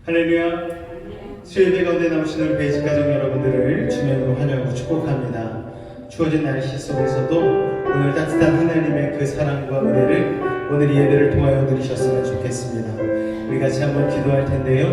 할렐루야. 수요예배 가운데 나오시는 우리 베이직 가족 여러분들을 주님으로 환영하고 축복합니다. 추워진 날씨 속에서도 오늘 따뜻한 하나님의 그 사랑과 은혜를 오늘 이 예배를 통하여 누리셨으면 좋겠습니다. 우리 같이 한번 기도할 텐데요.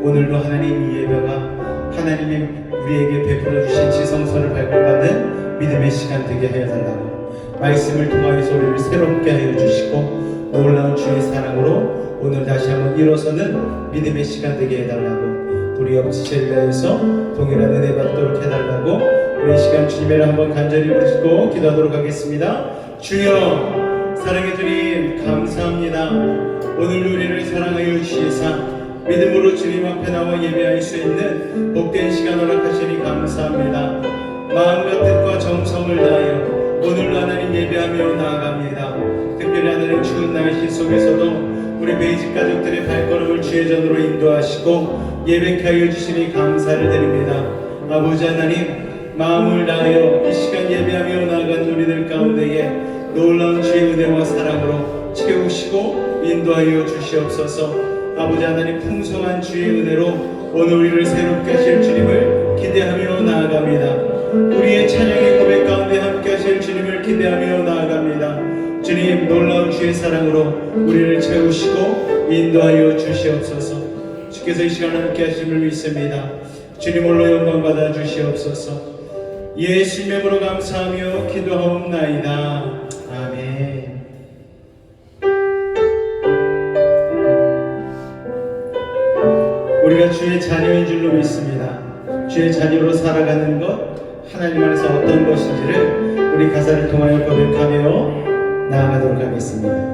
오늘도 하나님 이 예배가 하나님이 우리에게 베풀어 주신 지성소를 발굴받는 믿음의 시간 되게 하여 달라고, 말씀을 통하여서 우리를 새롭게 하여 주시고 놀라운 주의 사랑으로 오늘 다시 한번 일어서는 믿음의 시간 되게 해달라고, 우리 옆지체를 위해서 동일한 은혜 받도록 해달라고 우리 시간 주님을 한번 간절히 부르시고 기도하도록 하겠습니다. 주여, 사랑의 주님 감사합니다. 오늘 우리를 사랑하여 주시사 믿음으로 주님 앞에 나와 예배할 수 있는 복된 시간 허락하시니 감사합니다. 마음과 뜻과 정성을 다하여 오늘도 하나님 예배하며 나아갑니다. 특별히 하나님 추운 날씨 속에서도 우리 베이직 가족들의 발걸음을 주의 전으로 인도하시고 예배케 하여 주시니 감사를 드립니다. 아버지 하나님, 마음을 다하여 이 시간 예배하며 나아간 우리들 가운데에 놀라운 주의 은혜와 사랑으로 채우시고 인도하여 주시옵소서. 아버지 하나님 풍성한 주의 은혜로 오늘 우리를 새롭게 하실 주님을 기대하며 나아갑니다. 우리의 찬양의 고백 가운데 함께 하실 주님을 기대하며 나아갑니다. 주님 놀라운 주의 사랑으로 우리를 채우시고 인도하여 주시옵소서. 주께서 이 시간 함께 하심을 믿습니다. 주님 홀로 영광 받아 주시옵소서. 예수 이름으로 감사하며 기도하옵나이다. 아멘. 우리가 주의 자녀인 줄로 믿습니다. 주의 자녀로 살아가는 것, 하나님 안에서 어떤 것인지를 우리 가사를 통하여 고백하며 나아가도록 하겠습니다.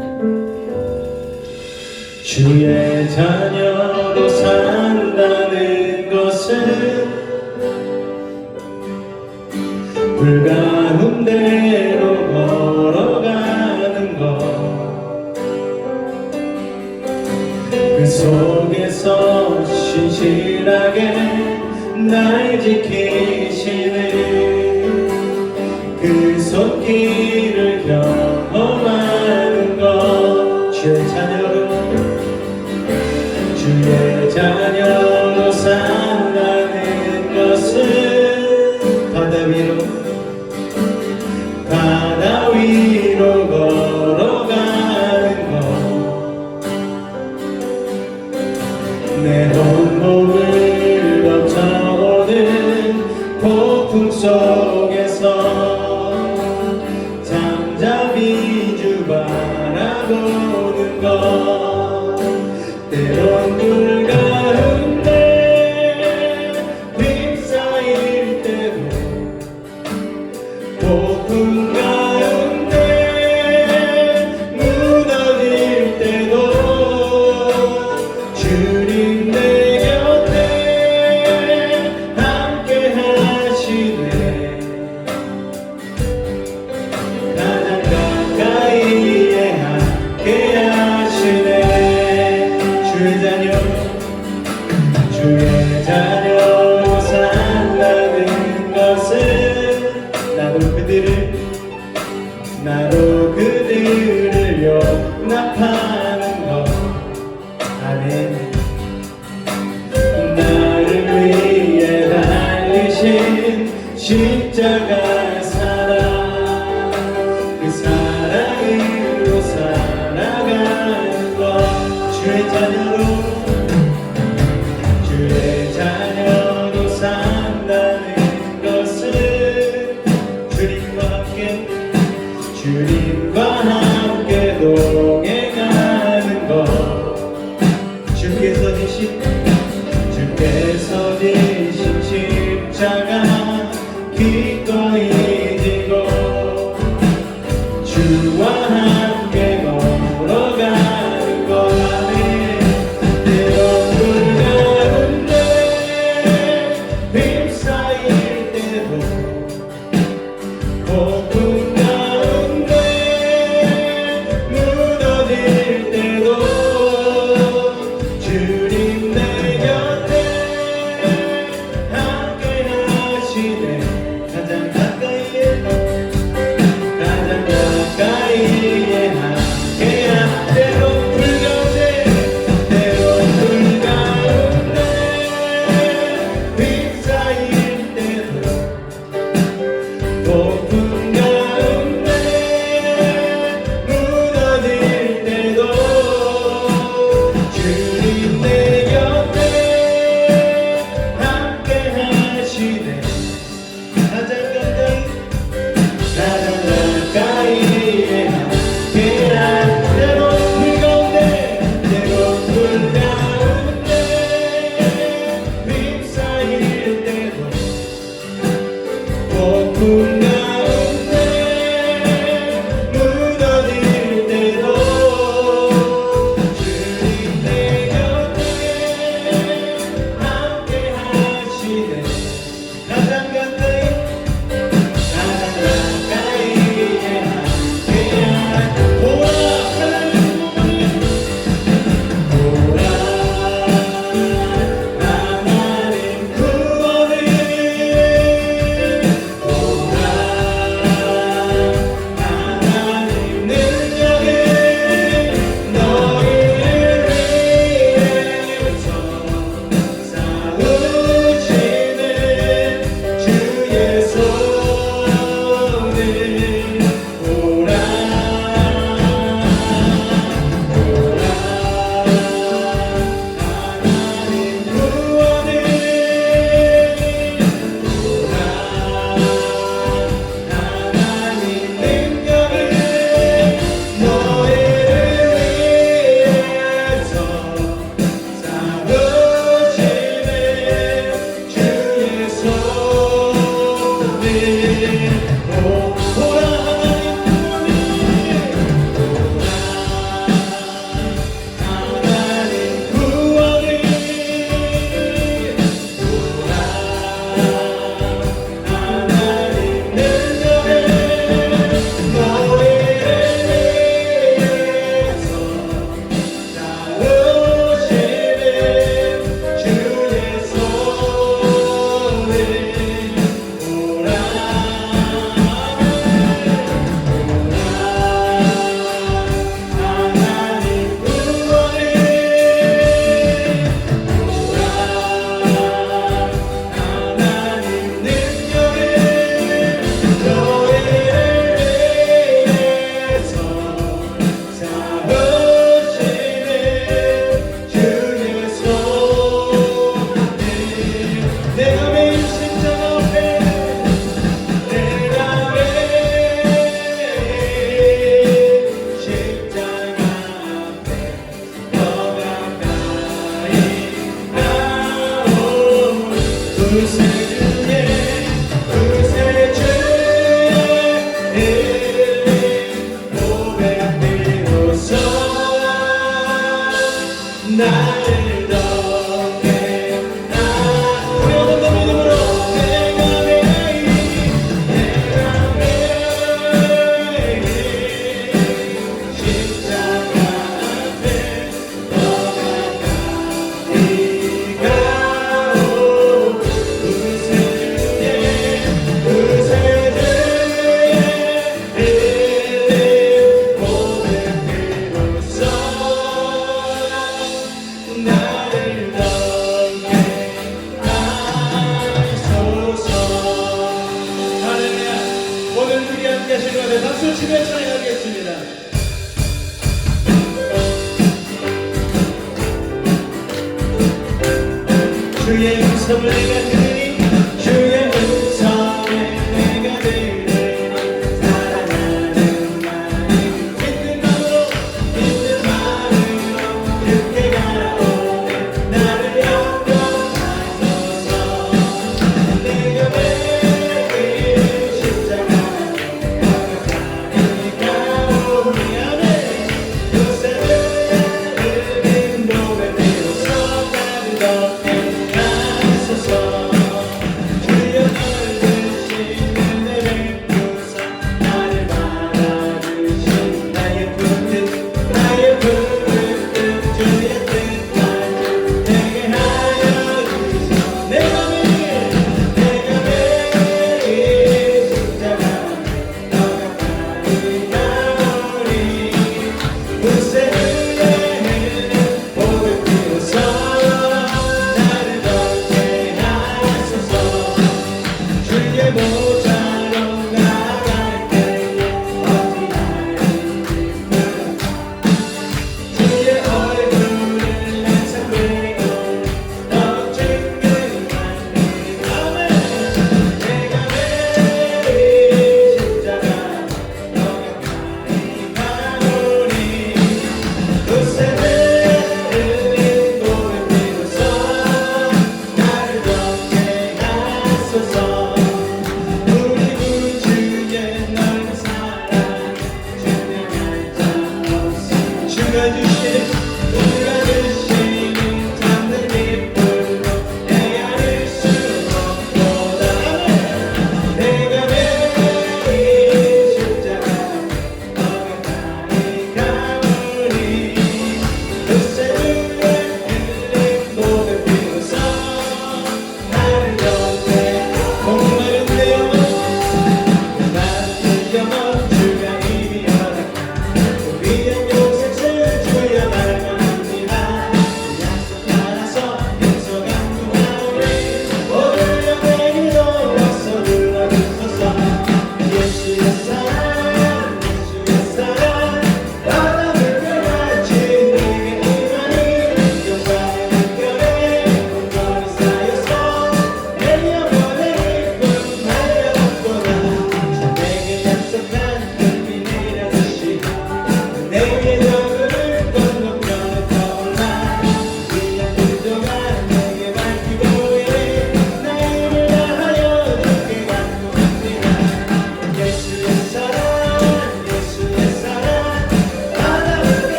주의 자녀로 산다는 것은 불 가운데로 걸어가는 것, 그 속에서 신실하게 날 지키시는 그 손길을 경험하는 것. 주의 자녀로 산다는 것은 바다 위로 걸어가는 것, 내 온몸을 덮쳐오는 폭풍 속에서 잠잠히 주 바라보는 것, 때론 물 가운데 휩싸일 때도 폭풍 가운데 무너질 때도 주님 내 곁에 함께 하시네. 가장 가까이에 함께 하시네. 주의 자녀로 산다는 것은 나도 그들을 용납하는 것. 아멘. 나를 위해 달리신 십자가 사랑, 그 사랑으로 살아가는 것. 주의 자녀로 산다는 것은 주님과 함께 동행하는 것. 주께서 지신 십자가 기꺼이 지고 주와 함께 걸어가는 것. 아멘. 내 구세주의 고백비로소 나를 덮게 우리 오늘도 믿음으로 내가 매일 십자가 앞에 더 가까이 가오 구세주의 고백비로소 나를 덮게 하소서. 할렐루야. 오늘 우리 함께 하시는 것에 박수 치며 찬양하겠습니다. 주의 음성을 내가 들으니 주의 음성을 내가 들으니 사랑하는 나를 믿는 마음으로 듣게 가오네 나를 영접하소서. 내가 매일 십자가 가까이 가오니 아멘. 요새를 믿는 고백비로소 나를 덮게 하소서.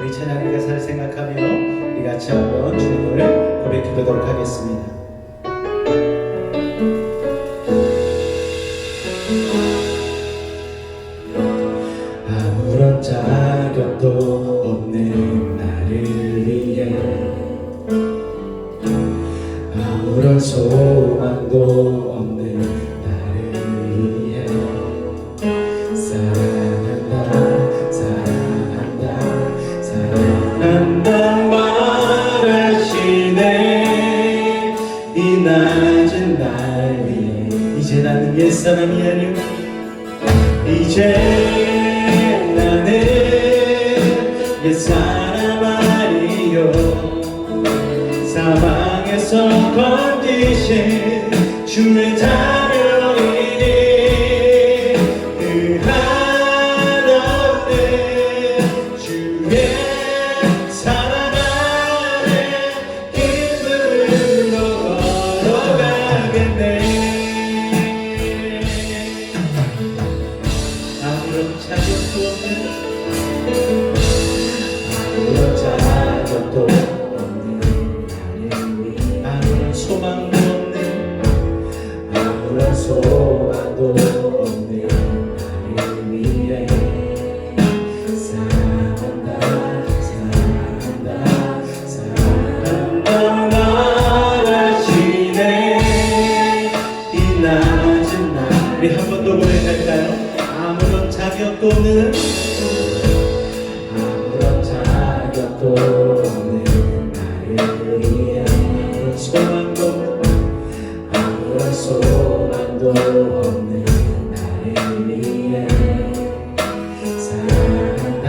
우리 찬양의 가사를 생각하며 우리 같이 한번 주님을 고백해 보도록 하겠습니다. 아무런 자격도 없는 나를 위해 아무런 소망도 없는 나를 위해 사랑한다 사랑한다 사랑한다 말하시네. 이 낮은 날 위해 이제 나는 옛사람이 아니오. 이제 나는 옛사람 아니요. 사방에서 건지신 주의 자녀이니 그 한없는 주의 사랑 안에 기쁨으로 걸어가겠네. 아무런 자격도 없는 아무런 자격도 아무런 소망도 없는 아무런 소망도 없는 나를 위해 사랑한다 사랑한다 사랑한다 말하시네. 이 낮은 날 우리 한 번 더 고백할까요? 아무런 자격도 없는 아무런 자격도 없는 나를 위해 아무런 소망도 아무런 소망도 없는 나를 위해 사랑한다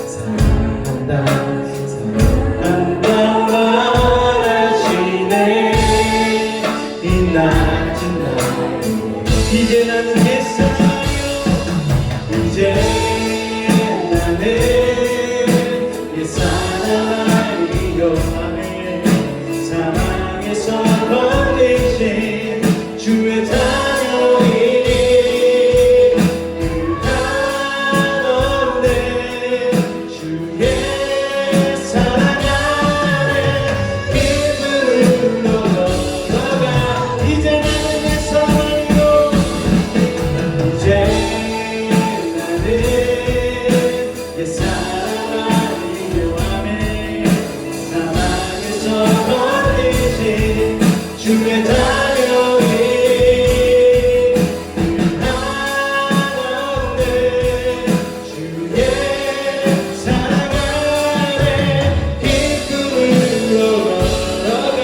사랑한다 사랑한다 말하시네. 이 낮은 날 이제 나는 햇살이요. 이제 나는 옛사람 아니요. 사랑에서 건지신 주의 자녀이니 그 한없는 주의 사랑 안에 기쁨으로 걸어가. 이제 나는 옛사람이요. 이제 나는 옛사람 아니요. 아멘. 사랑에서 건지신 주의 자녀이니 그 한없는 주의 사랑 안에 기쁨으로 걸어가.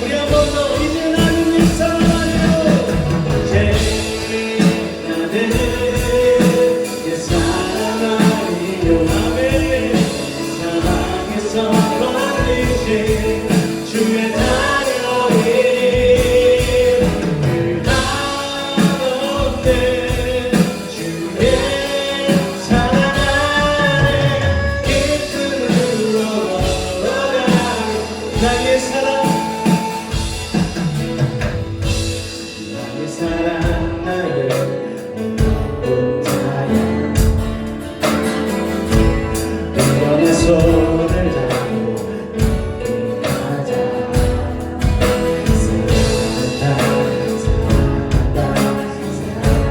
우리 한 번 더. 이제 나는 옛사람 아니요. 이제 나는 옛사람 아니요. 아멘. 사랑에서 건지신 주의 자녀이니 그 한없는 주의 사랑 안에 기쁨으로 걸어가. 나의 사랑 나의 사랑 나의 혼자야. 영원의 손을 잡고 함께 가자. 사랑한다 사랑한다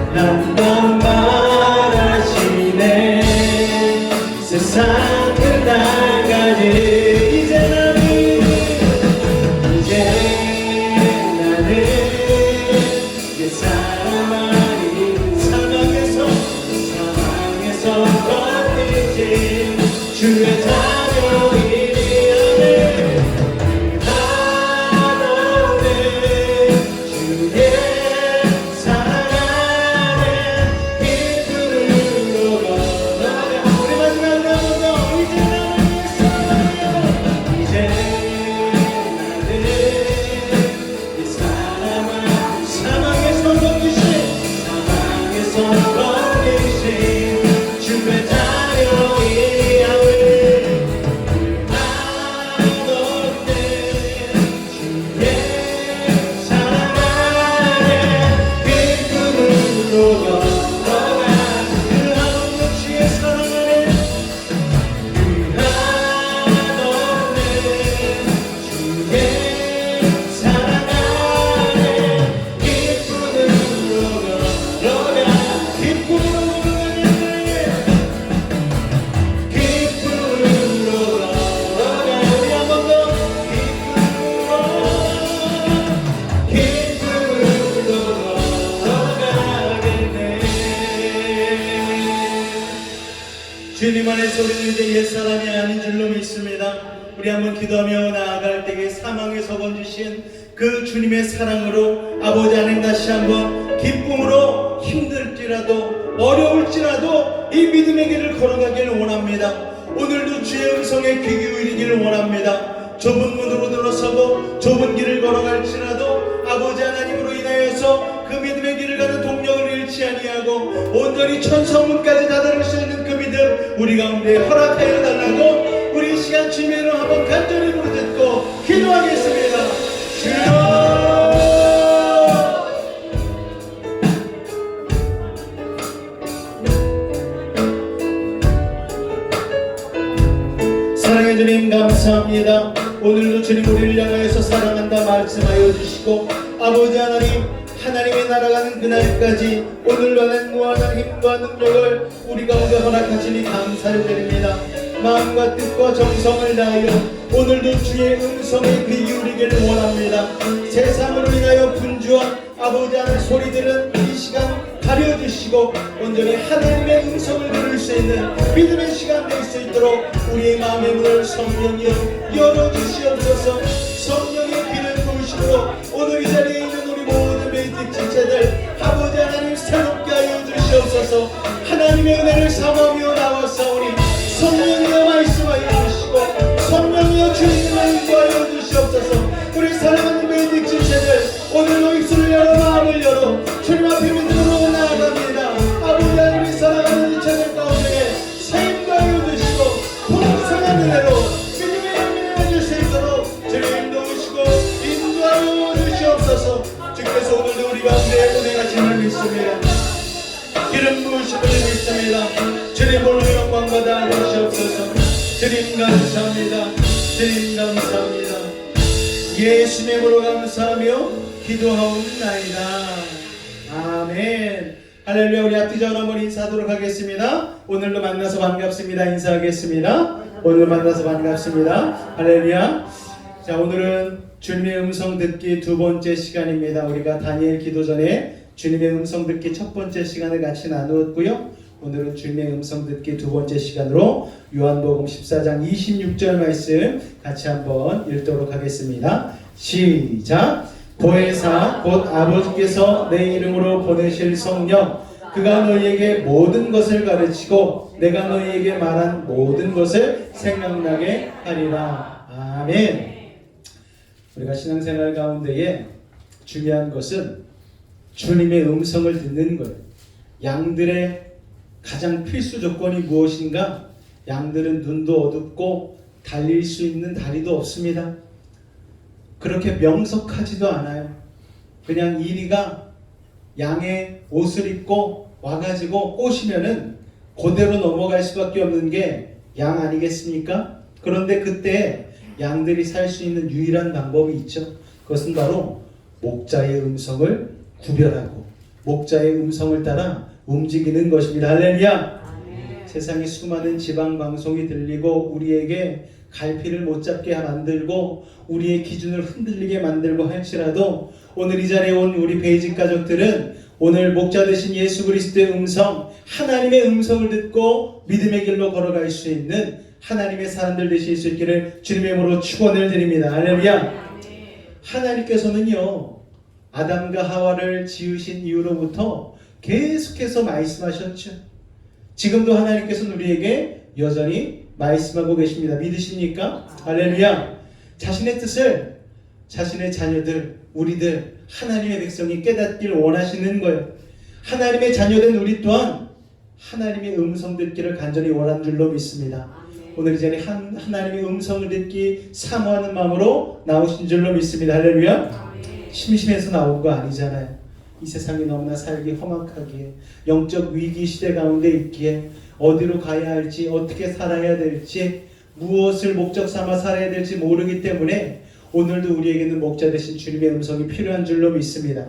사랑한다 말하시네. 세상 끝날까지 이제 나는 옛사람 아닌 사방에서 건지신 주의 자녀이니 아멘. 한없는 주의 사랑 안에 기쁨으로 걸어가. 우리 마지막으로 한 번 더. 이제 나는 옛사람이요. 이제 나는 옛사람 아닌 사방에서 건지신 주의 자녀이니 아멘. 주님 안에서 우리는 이제 옛사람이 아닌 줄로 믿습니다. 우리 한번 기도하며 나아갈 때에 사망에서 건지신 그 주님의 사랑으로 아버지 하나님 다시 한번 기쁨으로 힘들지라도 어려울지라도 이 믿음의 길을 걸어가기를 원합니다. 오늘도 주의 음성에 귀 기울이기를 원합니다. 좁은 문으로 들어서고 좁은 길을 걸어갈지라도 아버지 하나님으로 인하여서 그 믿음의 길을 가는 동력을 잃지 아니하고 온전히 천성문까지 다다를 수 있는 그 믿음 우리 가운데 허락하여 달라고 우리 이 시간 주님의 이름 한번 간절히 부르짖고 기도하겠습니다. 주여! 사랑해 주님 감사합니다. 오늘도 주님 우리를 향하여서 사랑한다 말씀하여 주시고 아버지 하나님 하나님의 나라가는 그날까지 오늘로 낸 무한한 힘과 능력을 우리 가운데 허락하시니 감사를 드립니다. 마음과 뜻과 정성을 다하여 오늘도 주의 음성에 귀 기울이기를 원합니다. 세상으로 인하여 분주한 아버지 하나님 소리들은 이 시간 가려주시고 온전히 하나님의 음성을 들을 수 있는 믿음의 시간 될 수 있도록 우리의 마음의 문을 성령이여 열어주시옵소서. 성령의 귀를 부으심으로 오늘 이 자리에 있는 우리 모든 베이직 지체들 아버지 하나님 새롭게 하여 주시옵소서. 하나님의 은혜를 삼으며 나왔사오니 성령이여 말씀하여 주시고 성령이여 주님을 인도하여 주시옵소서. 우리 사랑하는 베이직 지체들 오늘도 입술을 열어 마음을 열어 주님 앞에 믿음으로 나아갑니다. 아버지 하나님 사랑하는 지체들 가운데 세임도 하여 주시고 풍성한 은혜로 믿음의 열매를 줄 수 있도록 주님 도우시고 인도하여 주시옵소서. 주께서 오늘도 우리 가운데 운행하심을 믿습니다. 기름 부으심을 믿습니다. 주님 오늘 영광 받아 주시옵소서. 주님 감사합니다. 주님 감사합니다. 예수님의 이름으로 감사하며 기도하옵나이다. 아멘. 할렐루야. 우리 앞뒤적으로 한번 인사하도록 하겠습니다. 오늘도 만나서 반갑습니다. 인사하겠습니다. 오늘 만나서 반갑습니다. 할렐루야. 자, 오늘은 주님의 음성 듣기 두 번째 시간입니다. 우리가 다니엘 기도 전에 주님의 음성 듣기 첫 번째 시간을 같이 나누었고요. 오늘은 주님의 음성 듣기 두 번째 시간으로 요한복음 14장 26절 말씀 같이 한번 읽도록 하겠습니다. 시작. 보혜사 곧 아버지께서 내 이름으로 보내실 성령 그가 너희에게 모든 것을 가르치고 내가 너희에게 말한 모든 것을 생각나게 하리라. 아멘. 우리가 신앙생활 가운데에 중요한 것은 주님의 음성을 듣는 거예요. 양들의 가장 필수 조건이 무엇인가? 양들은 눈도 어둡고 달릴 수 있는 다리도 없습니다. 그렇게 명석하지도 않아요. 그냥 이리가 양의 옷을 입고 와가지고 꼬시면은 그대로 넘어갈 수밖에 없는 게 양 아니겠습니까? 그런데 그때 양들이 살 수 있는 유일한 방법이 있죠. 그것은 바로 목자의 음성을 구별하고 목자의 음성을 따라 움직이는 것입니다. 할렐루야. 세상에 수많은 지방 방송이 들리고 우리에게 갈피를 못 잡게 만들고 우리의 기준을 흔들리게 만들고 할지라도 오늘 이 자리에 온 우리 베이직 가족들은 오늘 목자 되신 예수 그리스도의 음성 하나님의 음성을 듣고 믿음의 길로 걸어갈 수 있는 하나님의 사람들 되실 수 있기를 주님의 이름으로 축원을 드립니다. 할렐루야. 하나님께서는요 아담과 하와를 지으신 이후로부터 계속해서 말씀하셨죠. 지금도 하나님께서는 우리에게 여전히 말씀하고 계십니다. 믿으십니까? 할렐루야. 자신의 뜻을 자신의 자녀들, 우리들, 하나님의 백성이 깨닫길 원하시는 거예요. 하나님의 자녀된 우리 또한 하나님의 음성 듣기를 간절히 원하는 줄로 믿습니다. 오늘 이 자리에 하나님의 음성을 듣기 사모하는 마음으로 나오신 줄로 믿습니다. 할렐루야. 심심해서 나온 거 아니잖아요. 이 세상이 너무나 살기 험악하기에 영적 위기 시대 가운데 있기에 어디로 가야 할지 어떻게 살아야 될지 무엇을 목적 삼아 살아야 될지 모르기 때문에 오늘도 우리에게는 목자 되신 주님의 음성이 필요한 줄로 믿습니다.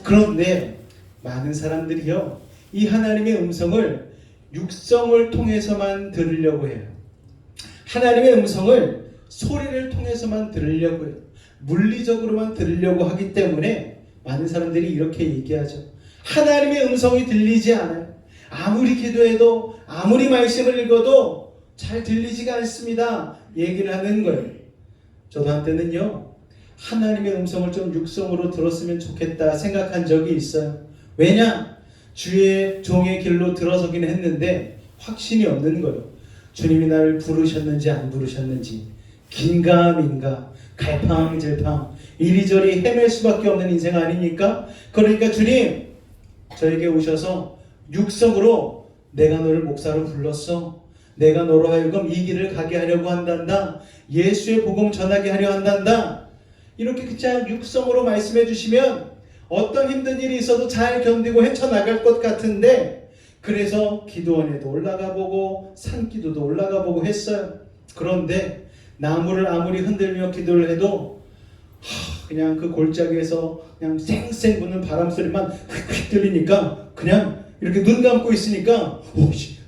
그런데 많은 사람들이요 이 하나님의 음성을 육성을 통해서만 들으려고 해요. 하나님의 음성을 소리를 통해서만 들으려고 해요. 물리적으로만 들으려고 하기 때문에 많은 사람들이 이렇게 얘기하죠. 하나님의 음성이 들리지 않아요. 아무리 기도해도 아무리 말씀을 읽어도 잘 들리지가 않습니다. 얘기를 하는 거예요. 저도 한때는요, 하나님의 음성을 좀 육성으로 들었으면 좋겠다 생각한 적이 있어요. 왜냐? 주의 종의 길로 들어서긴 했는데 확신이 없는 거예요. 주님이 나를 부르셨는지 안 부르셨는지, 긴가민가, 갈팡질팡 이리저리 헤맬 수밖에 없는 인생 아닙니까? 그러니까 주님, 저에게 오셔서 육성으로 내가 너를 목사로 불렀어. 내가 너로 하여금 이 길을 가게 하려고 한단다. 예수의 복음 전하게 하려 한단다. 이렇게 그냥 육성으로 말씀해 주시면 어떤 힘든 일이 있어도 잘 견디고 헤쳐나갈 것 같은데, 그래서 기도원에도 올라가 보고 산기도도 올라가 보고 했어요. 그런데 나무를 아무리 흔들며 기도를 해도 그냥 그 골짜기에서 그냥 쌩쌩 부는 바람 소리만 휙휙 들리니까 그냥 이렇게 눈 감고 있으니까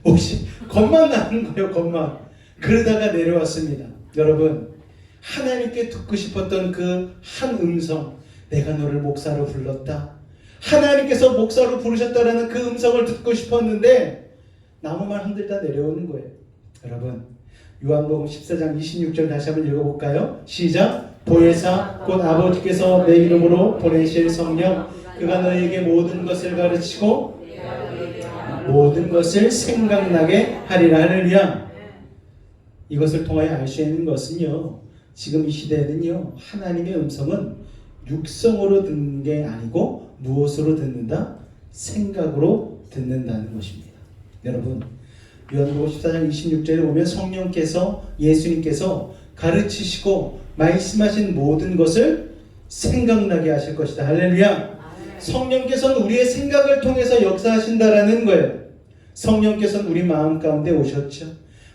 혹시 겁만 나는 거예요. 겁만. 그러다가 내려왔습니다. 여러분, 하나님께 듣고 싶었던 그 한 음성, 내가 너를 목사로 불렀다. 하나님께서 목사로 부르셨다라는 그 음성을 듣고 싶었는데 나무만 흔들다 내려오는 거예요. 여러분, 요한복음 14장 26절 다시 한번 읽어볼까요? 시작. 보혜사 곧 아버지께서 내 이름으로 보내실 성령, 그가 너에게 모든 것을 가르치고 모든 것을 생각나게 하리라. 할렐루야. 이것을 통하여 알 수 있는 것은요, 지금 이 시대에는요, 하나님의 음성은 육성으로 듣는 게 아니고 무엇으로 듣는다? 생각으로 듣는다는 것입니다. 여러분, 요한복음 14장 26절에 보면 성령께서, 예수님께서 가르치시고 말씀하신 모든 것을 생각나게 하실 것이다. 할렐루야. 성령께서는 우리의 생각을 통해서 역사하신다라는 거예요. 성령께서는 우리 마음 가운데 오셨죠.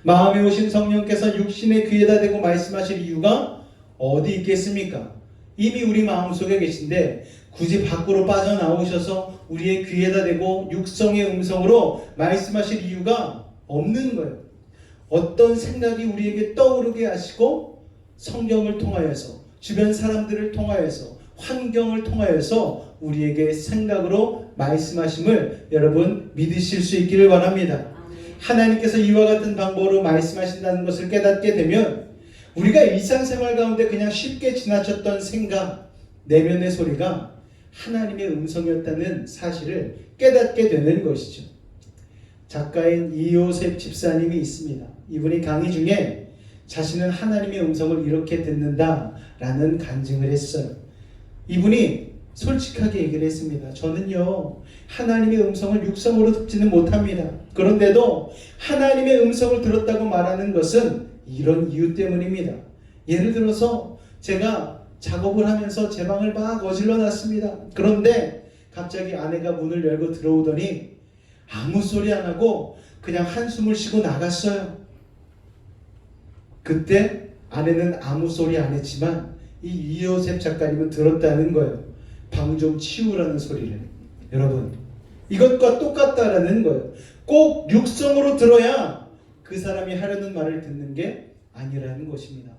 마음에 오신 성령께서 육신의 귀에다 대고 말씀하실 이유가 어디 있겠습니까? 이미 우리 마음속에 계신데 굳이 밖으로 빠져나오셔서 우리의 귀에다 대고 육성의 음성으로 말씀하실 이유가 없는 거예요. 어떤 생각이 우리에게 떠오르게 하시고 성경을 통하여서, 주변 사람들을 통하여서, 환경을 통하여서 우리에게 생각으로 말씀하심을 여러분 믿으실 수 있기를 바랍니다. 하나님께서 이와 같은 방법으로 말씀하신다는 것을 깨닫게 되면 우리가 일상생활 가운데 그냥 쉽게 지나쳤던 생각, 내면의 소리가 하나님의 음성이었다는 사실을 깨닫게 되는 것이죠. 작가인 이요셉 집사님이 있습니다. 이분이 강의 중에 자신은 하나님의 음성을 이렇게 듣는다라는 간증을 했어요. 이분이 솔직하게 얘기를 했습니다. 저는요, 하나님의 음성을 육성으로 듣지는 못합니다. 그런데도 하나님의 음성을 들었다고 말하는 것은 이런 이유 때문입니다. 예를 들어서 제가 작업을 하면서 제 방을 막 어질러 놨습니다. 그런데 갑자기 아내가 문을 열고 들어오더니 아무 소리 안 하고 그냥 한숨을 쉬고 나갔어요. 그때 아내는 아무 소리 안 했지만 이 이요셉 작가님은 들었다는 거예요. 방 좀 치우라는 소리를. 여러분, 이것과 똑같다라는 거예요. 꼭 육성으로 들어야 그 사람이 하려는 말을 듣는 게 아니라는 것입니다.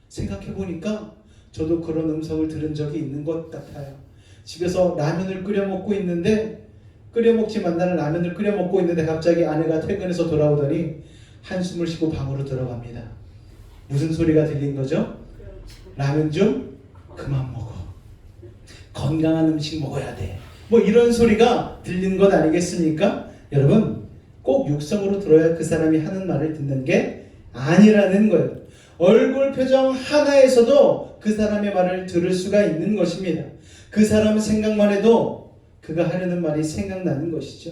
생각해 보니까 저도 그런 음성을 들은 적이 있는 것 같아요. 집에서 라면을 끓여 먹고 있는데, 나는 라면을 끓여 먹고 있는데 갑자기 아내가 퇴근해서 돌아오더니 한숨을 쉬고 방으로 들어갑니다. 무슨 소리가 들린 거죠? 라면 좀 그만 먹어. 건강한 음식 먹어야 돼. 뭐 이런 소리가 들리는 것 아니겠습니까? 여러분, 꼭 육성으로 들어야 그 사람이 하는 말을 듣는 게 아니라는 거예요. 얼굴 표정 하나에서도 그 사람의 말을 들을 수가 있는 것입니다. 그 사람 생각만 해도 그가 하려는 말이 생각나는 것이죠.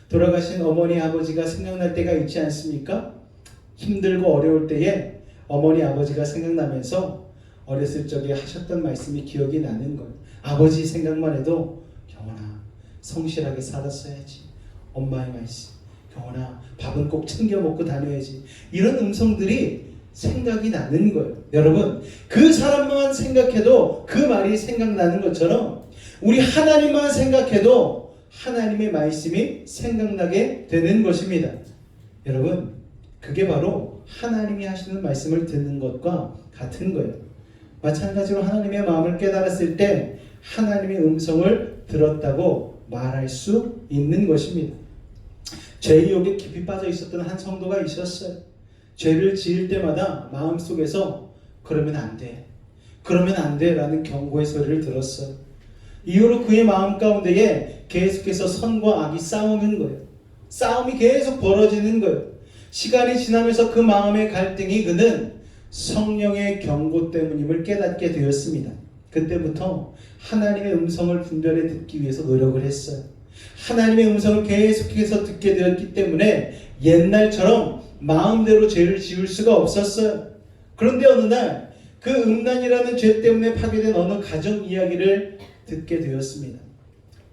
돌아가신 어머니 아버지가 생각날 때가 있지 않습니까? 힘들고 어려울 때에 어머니 아버지가 생각나면서 어렸을 적에 하셨던 말씀이 기억이 나는 거예요. 아버지 생각만 해도 경원아, 성실하게 살았어야지. 엄마의 말씀, 경원아, 밥은 꼭 챙겨 먹고 다녀야지. 이런 음성들이 생각이 나는 거예요. 여러분, 그 사람만 생각해도 그 말이 생각나는 것처럼 우리 하나님만 생각해도 하나님의 말씀이 생각나게 되는 것입니다. 여러분, 그게 바로 하나님이 하시는 말씀을 듣는 것과 같은 거예요. 마찬가지로 하나님의 마음을 깨달았을 때 하나님의 음성을 들었다고 말할 수 있는 것입니다. 죄의 욕에 깊이 빠져 있었던 한 성도가 있었어요. 죄를 지을 때마다 마음속에서 그러면 안 돼, 그러면 안 돼 라는 경고의 소리를 들었어요. 이후로 그의 마음 가운데에 계속해서 선과 악이 싸우는 거예요. 싸움이 계속 벌어지는 거예요. 시간이 지나면서 그 마음의 갈등이 그는 성령의 경고 때문임을 깨닫게 되었습니다. 그때부터 하나님의 음성을 분별해 듣기 위해서 노력을 했어요. 하나님의 음성을 계속해서 듣게 되었기 때문에 옛날처럼 마음대로 죄를 지을 수가 없었어요. 그런데 어느 날 그 음란이라는 죄 때문에 파괴된 어느 가정 이야기를 듣게 되었습니다.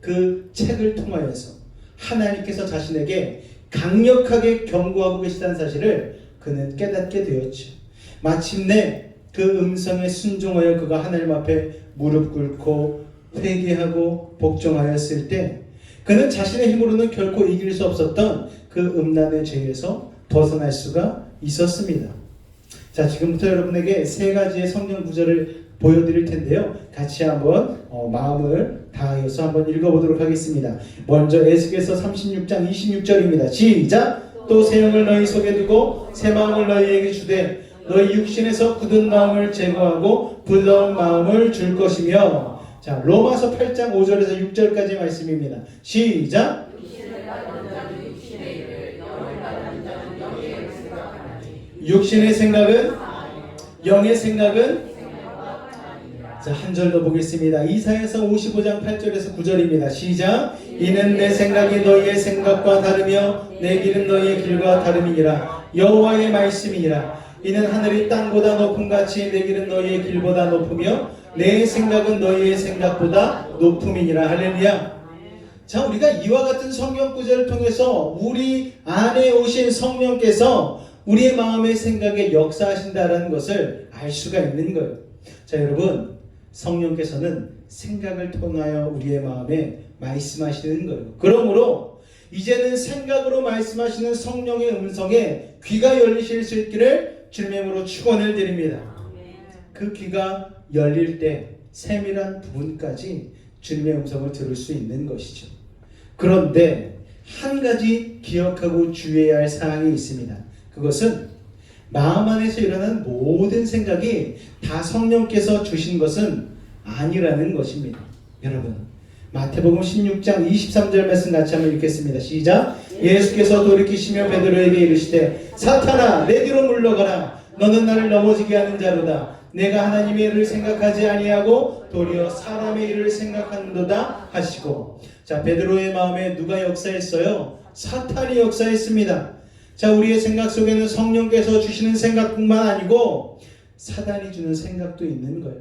그 책을 통하여서 하나님께서 자신에게 강력하게 경고하고 계시다는 사실을 그는 깨닫게 되었죠. 마침내 그 음성에 순종하여 그가 하나님 앞에 무릎 꿇고 회개하고 복종하였을 때 그는 자신의 힘으로는 결코 이길 수 없었던 그 음란의 죄에서 벗어날 수가 있었습니다. 자, 지금부터 여러분에게 세 가지의 성경 구절을 보여드릴 텐데요. 같이 한번 마음을 다하여서 한번 읽어보도록 하겠습니다. 먼저 에스겔서 36장 26절입니다. 시작! 또 새 영을 너희 속에 두고 새 마음을 너희에게 주되 너희 육신에서 굳은 마음을 제거하고 부드러운 마음을 줄 것이며. 자, 로마서 8장 5절에서 6절까지 말씀입니다. 시작! 육신의 생각은 영의 생각은. 자, 한 절 더 보겠습니다. 이사야서 55장 8절에서 9절입니다. 시작! 이는 내 생각이 너희의 생각과 다르며 내 길은 너희의 길과 다름이니라. 여호와의 말씀이니라. 이는 하늘이 땅보다 높음 같이 내 길은 너희의 길보다 높으며 내 생각은 너희의 생각보다 높음이니라. 할렐루야. 자, 우리가 이와 같은 성경 구절을 통해서 우리 안에 오신 성령께서 우리의 마음의 생각에 역사하신다라는 것을 알 수가 있는 거예요. 자, 여러분, 성령께서는 생각을 통하여 우리의 마음에 말씀하시는 거예요. 그러므로 이제는 생각으로 말씀하시는 성령의 음성에 귀가 열리실 수 있기를 주님으로 축원을 드립니다. 그 귀가 열릴 때 세밀한 부분까지 주님의 음성을 들을 수 있는 것이죠. 그런데 한 가지 기억하고 주의해야 할 사항이 있습니다. 그것은 마음 안에서 일어나는 모든 생각이 다 성령께서 주신 것은 아니라는 것입니다. 여러분, 마태복음 16장 23절 말씀 같이 한번 읽겠습니다. 시작! 예수께서 돌이키시며 베드로에게 이르시되 사탄아 내 뒤로 물러가라. 너는 나를 넘어지게 하는 자로다. 내가 하나님의 일을 생각하지 아니하고 도리어 사람의 일을 생각하는도다 하시고. 자, 베드로의 마음에 누가 역사했어요? 사탄이 역사했습니다. 자, 우리의 생각 속에는 성령께서 주시는 생각뿐만 아니고 사단이 주는 생각도 있는 거예요.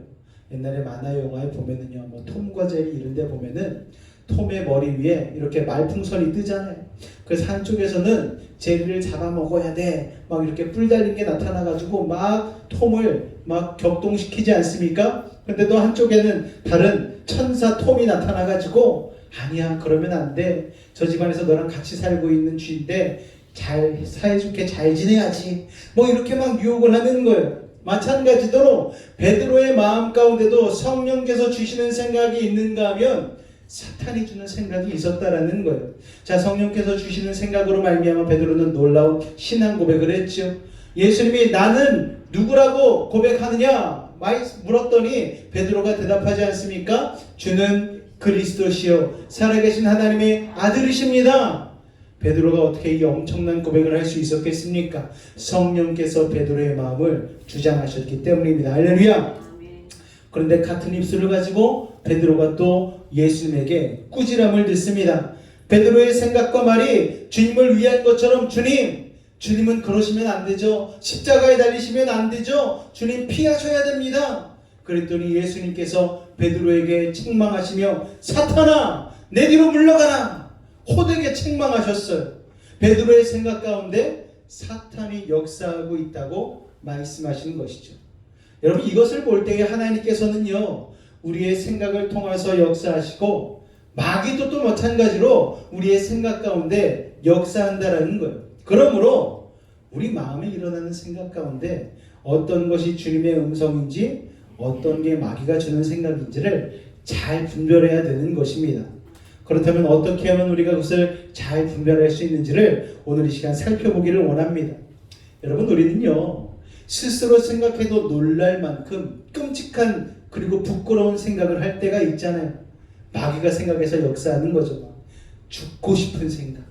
옛날에 만화 영화에 보면은요, 뭐 톰과 제리 이런 데 보면은 톰의 머리 위에 이렇게 말풍선이 뜨잖아요. 그래서 한쪽에서는 제리를 잡아먹어야 돼, 막 이렇게 뿔 달린 게 나타나가지고 막 톰을 막 격동시키지 않습니까? 근데 또 한쪽에는 다른 천사 톰이 나타나가지고 아니야, 그러면 안 돼. 저 집안에서 너랑 같이 살고 있는 쥐인데 잘 사이좋게 잘 지내야지. 뭐 이렇게 막 유혹을 하는 거예요. 마찬가지로 베드로의 마음 가운데도 성령께서 주시는 생각이 있는가 하면 사탄이 주는 생각이 있었다라는 거예요. 자, 성령께서 주시는 생각으로 말미암아 베드로는 놀라운 신앙 고백을 했죠. 예수님이 나는 누구라고 고백하느냐 물었더니 베드로가 대답하지 않습니까? 주는 그리스도시요 살아계신 하나님의 아들이십니다. 베드로가 어떻게 이 엄청난 고백을 할 수 있었겠습니까? 성령께서 베드로의 마음을 주장하셨기 때문입니다. 할렐루야. 그런데 같은 입술을 가지고 베드로가 또 예수님에게 꾸지람을 듣습니다. 베드로의 생각과 말이 주님을 위한 것처럼 주님은 그러시면 안 되죠. 십자가에 달리시면 안 되죠. 주님 피하셔야 됩니다. 그랬더니 예수님께서 베드로에게 책망하시며 사탄아 내 뒤로 물러가라. 호되게 책망하셨어요. 베드로의 생각 가운데 사탄이 역사하고 있다고 말씀하시는 것이죠. 여러분, 이것을 볼 때에 하나님께서는요, 우리의 생각을 통해서 역사하시고 마귀도 또 마찬가지로 우리의 생각 가운데 역사한다라는 거예요. 그러므로 우리 마음에 일어나는 생각 가운데 어떤 것이 주님의 음성인지 어떤 게 마귀가 주는 생각인지를 잘 분별해야 되는 것입니다. 그렇다면 어떻게 하면 우리가 그것을 잘 분별할 수 있는지를 오늘 이 시간 살펴보기를 원합니다. 여러분, 우리는요, 스스로 생각해도 놀랄 만큼 끔찍한 그리고 부끄러운 생각을 할 때가 있잖아요. 마귀가 생각해서 역사하는 거죠. 죽고 싶은 생각.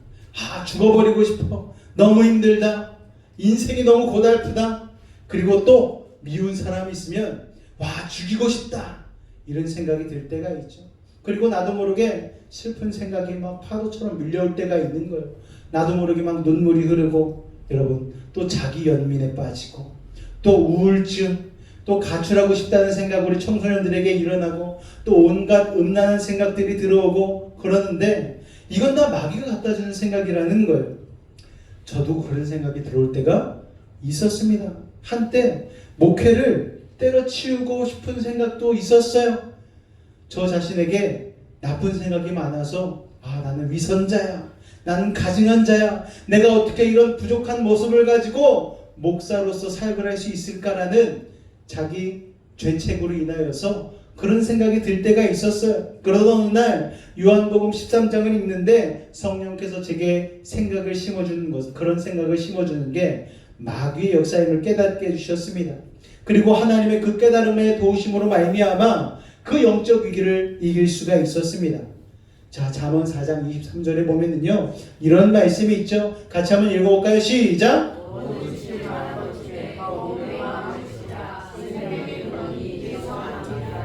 죽어버리고 싶어. 너무 힘들다. 인생이 너무 고달프다. 그리고 또 미운 사람이 있으면 죽이고 싶다. 이런 생각이 들 때가 있죠. 그리고 나도 모르게 슬픈 생각이 막 파도처럼 밀려올 때가 있는 거예요. 나도 모르게 막 눈물이 흐르고, 여러분, 또 자기 연민에 빠지고, 또 우울증, 또 가출하고 싶다는 생각 우리 청소년들에게 일어나고, 또 온갖 음란한 생각들이 들어오고 그러는데, 이건 다 마귀가 갖다 주는 생각이라는 거예요. 저도 그런 생각이 들어올 때가 있었습니다. 한때 목회를 때려치우고 싶은 생각도 있었어요. 저 자신에게 나쁜 생각이 많아서 나는 위선자야, 나는 가증한 자야, 내가 어떻게 이런 부족한 모습을 가지고 목사로서 사역을 할 수 있을까라는 자기 죄책으로 인하여서 그런 생각이 들 때가 있었어요. 그러던 어느 날 요한복음 13장을 읽는데 성령께서 제게 생각을 심어주는 것, 그런 생각을 심어주는 게 마귀의 역사임을 깨닫게 해주셨습니다. 그리고 하나님의 그 깨달음의 도우심으로 말미암아 그 영적 위기를 이길 수가 있었습니다. 자, 잠언 4장 23절에 보면은요, 이런 말씀이 있죠. 같이 한번 읽어볼까요? 시작!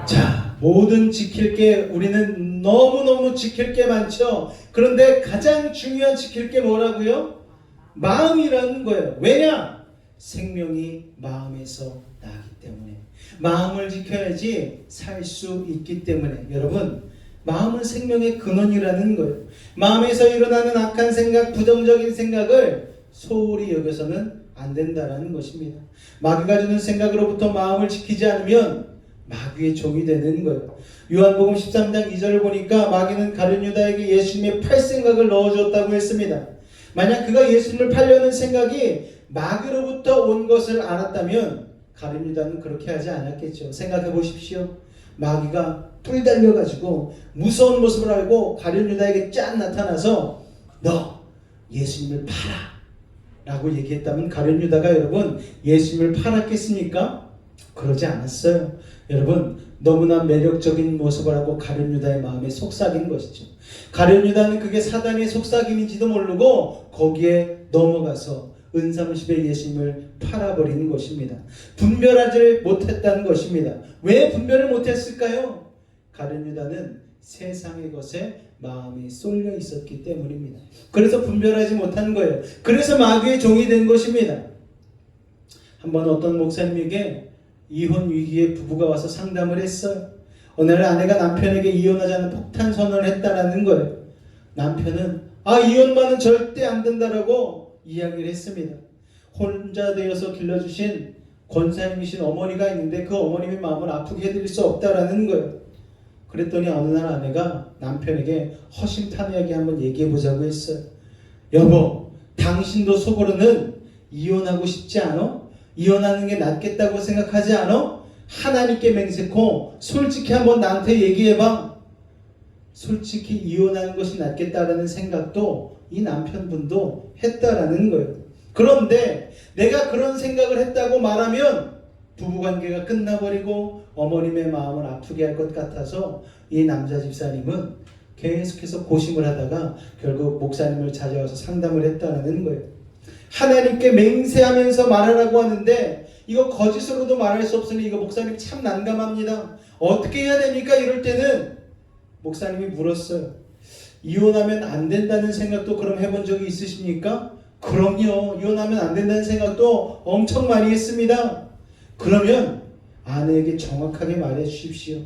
자, 모든 지킬 게, 우리는 너무너무 지킬 게 많죠. 그런데 가장 중요한 지킬 게 뭐라고요? 마음이라는 거예요. 왜냐? 생명이 마음에서 나기 때문에. 마음을 지켜야지 살 수 있기 때문에. 여러분, 마음은 생명의 근원이라는 거예요. 마음에서 일어나는 악한 생각, 부정적인 생각을 소홀히 여겨서는 안 된다라는 것입니다. 마귀가 주는 생각으로부터 마음을 지키지 않으면 마귀의 종이 되는 거예요. 요한복음 13장 2절을 보니까 마귀는 가룟 유다에게 예수님의 팔 생각을 넣어줬다고 했습니다. 만약 그가 예수님을 팔려는 생각이 마귀로부터 온 것을 알았다면 가룟 유다는 그렇게 하지 않았겠죠. 생각해 보십시오. 마귀가 뿔 달려가지고 무서운 모습을 알고 가룟 유다에게 짠 나타나서 너 예수님을 팔아 라고 얘기했다면 가룟 유다가 여러분 예수님을 팔았겠습니까? 그러지 않았어요. 여러분, 너무나 매력적인 모습을 하고 가룟 유다의 마음에 속삭인 것이죠. 가룟 유다는 그게 사단의 속삭임인지도 모르고 거기에 넘어가서 은삼십에 예수님을 팔아버리는 것입니다. 분별하지 못했다는 것입니다. 왜 분별을 못했을까요? 가룟 유다는 세상의 것에 마음이 쏠려 있었기 때문입니다. 그래서 분별하지 못한 거예요. 그래서 마귀의 종이 된 것입니다. 한번 어떤 목사님에게 이혼 위기에 부부가 와서 상담을 했어요. 어느 날 아내가 남편에게 이혼하자는 폭탄 선언을 했다라는 거예요. 남편은 이혼만은 절대 안 된다라고 이야기를 했습니다. 혼자 되어서 길러주신 권사님이신 어머니가 있는데 그 어머님의 마음을 아프게 해드릴 수 없다라는 거예요. 그랬더니 어느 날 아내가 남편에게 허심탄회하게 한번 얘기해보자고 했어요. 여보, 당신도 속으로는 이혼하고 싶지 않아? 이혼하는 게 낫겠다고 생각하지 않아? 하나님께 맹세코 솔직히 한번 나한테 얘기해봐. 솔직히 이혼하는 것이 낫겠다라는 생각도 이 남편분도 했다라는 거예요. 그런데 내가 그런 생각을 했다고 말하면 부부관계가 끝나버리고 어머님의 마음을 아프게 할 것 같아서 이 남자 집사님은 계속해서 고심을 하다가 결국 목사님을 찾아와서 상담을 했다는 거예요. 하나님께 맹세하면서 말하라고 하는데 이거 거짓으로도 말할 수 없으니 이거 목사님 참 난감합니다. 어떻게 해야 됩니까? 이럴 때는 목사님이 물었어요. 이혼하면 안 된다는 생각도 그럼 해본 적이 있으십니까? 그럼요. 이혼하면 안 된다는 생각도 엄청 많이 했습니다. 그러면 아내에게 정확하게 말해 주십시오.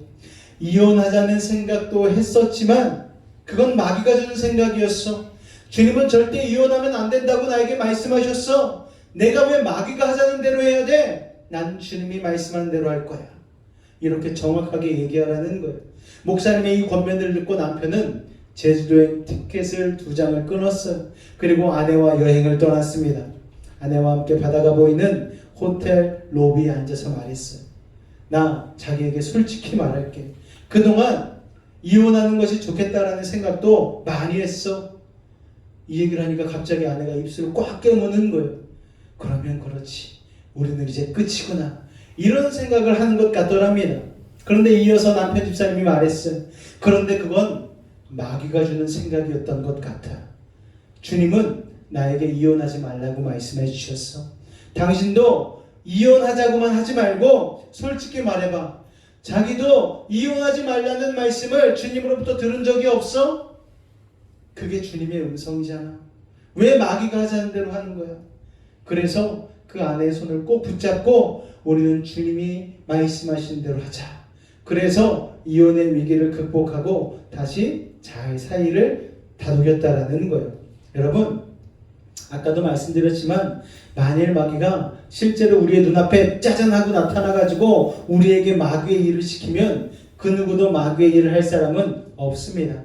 이혼하자는 생각도 했었지만 그건 마귀가 주는 생각이었어. 주님은 절대 이혼하면 안 된다고 나에게 말씀하셨어. 내가 왜 마귀가 하자는 대로 해야 돼? 난 주님이 말씀하는 대로 할 거야. 이렇게 정확하게 얘기하라는 거예요. 목사님의 이 권면을 듣고 남편은 제주도행 티켓을 2장을 끊었어요. 그리고 아내와 여행을 떠났습니다. 아내와 함께 바다가 보이는 호텔 로비에 앉아서 말했어요. 나 자기에게 솔직히 말할게. 그동안 이혼하는 것이 좋겠다라는 생각도 많이 했어. 이 얘기를 하니까 갑자기 아내가 입술을 꽉 깨무는 거예요. 그러면 그렇지, 우리는 이제 끝이구나, 이런 생각을 하는 것 같더랍니다. 그런데 이어서 남편 집사님이 말했어요. 그런데 그건 마귀가 주는 생각이었던 것 같아. 주님은 나에게 이혼하지 말라고 말씀해 주셨어. 당신도 이혼하자고만 하지 말고 솔직히 말해봐. 자기도 이혼하지 말라는 말씀을 주님으로부터 들은 적이 없어? 그게 주님의 음성이잖아. 왜 마귀가 하자는 대로 하는 거야? 그래서 그 아내의 손을 꼭 붙잡고 우리는 주님이 말씀하신 대로 하자. 그래서 이혼의 위기를 극복하고 다시 잘 사이를 다독였다라는 거예요. 여러분, 아까도 말씀드렸지만 만일 마귀가 실제로 우리의 눈앞에 짜잔 하고 나타나가지고 우리에게 마귀의 일을 시키면 그 누구도 마귀의 일을 할 사람은 없습니다.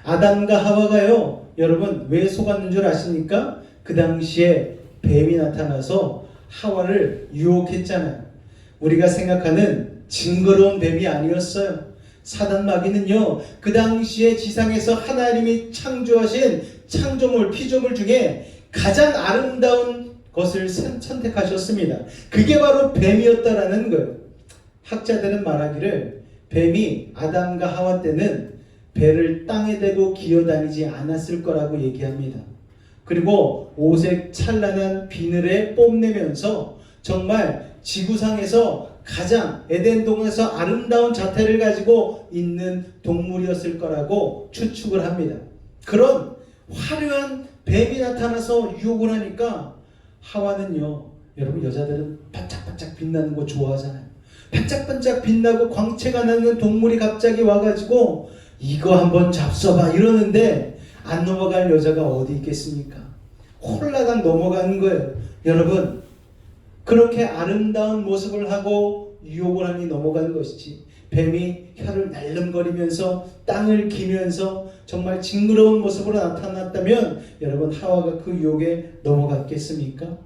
아담과 하와가요, 여러분 왜 속았는 줄 아십니까? 그 당시에 뱀이 나타나서 하와를 유혹했잖아요. 우리가 생각하는 징그러운 뱀이 아니었어요. 사단 마귀는요, 그 당시에 지상에서 하나님이 창조하신 창조물, 피조물 중에 가장 아름다운 것을 선택하셨습니다. 그게 바로 뱀이었다라는 거예요. 학자들은 말하기를 뱀이 아담과 하와 때는 배를 땅에 대고 기어다니지 않았을 거라고 얘기합니다. 그리고 오색 찬란한 비늘에 뽐내면서 정말 지구상에서 가장 에덴 동에서 아름다운 자태를 가지고 있는 동물이었을 거라고 추측을 합니다. 그런 화려한 뱀이 나타나서 유혹을 하니까 하와는요, 여러분 여자들은 반짝반짝 빛나는 거 좋아하잖아요. 반짝반짝 빛나고 광채가 나는 동물이 갑자기 와가지고 이거 한번 잡숴봐 이러는데 안 넘어갈 여자가 어디 있겠습니까? 홀라당 넘어가는 거예요. 여러분, 그렇게 아름다운 모습을 하고 유혹을 하니 넘어가는 것이지, 뱀이 혀를 날름거리면서 땅을 기면서 정말 징그러운 모습으로 나타났다면 여러분 하와가 그 유혹에 넘어갔겠습니까?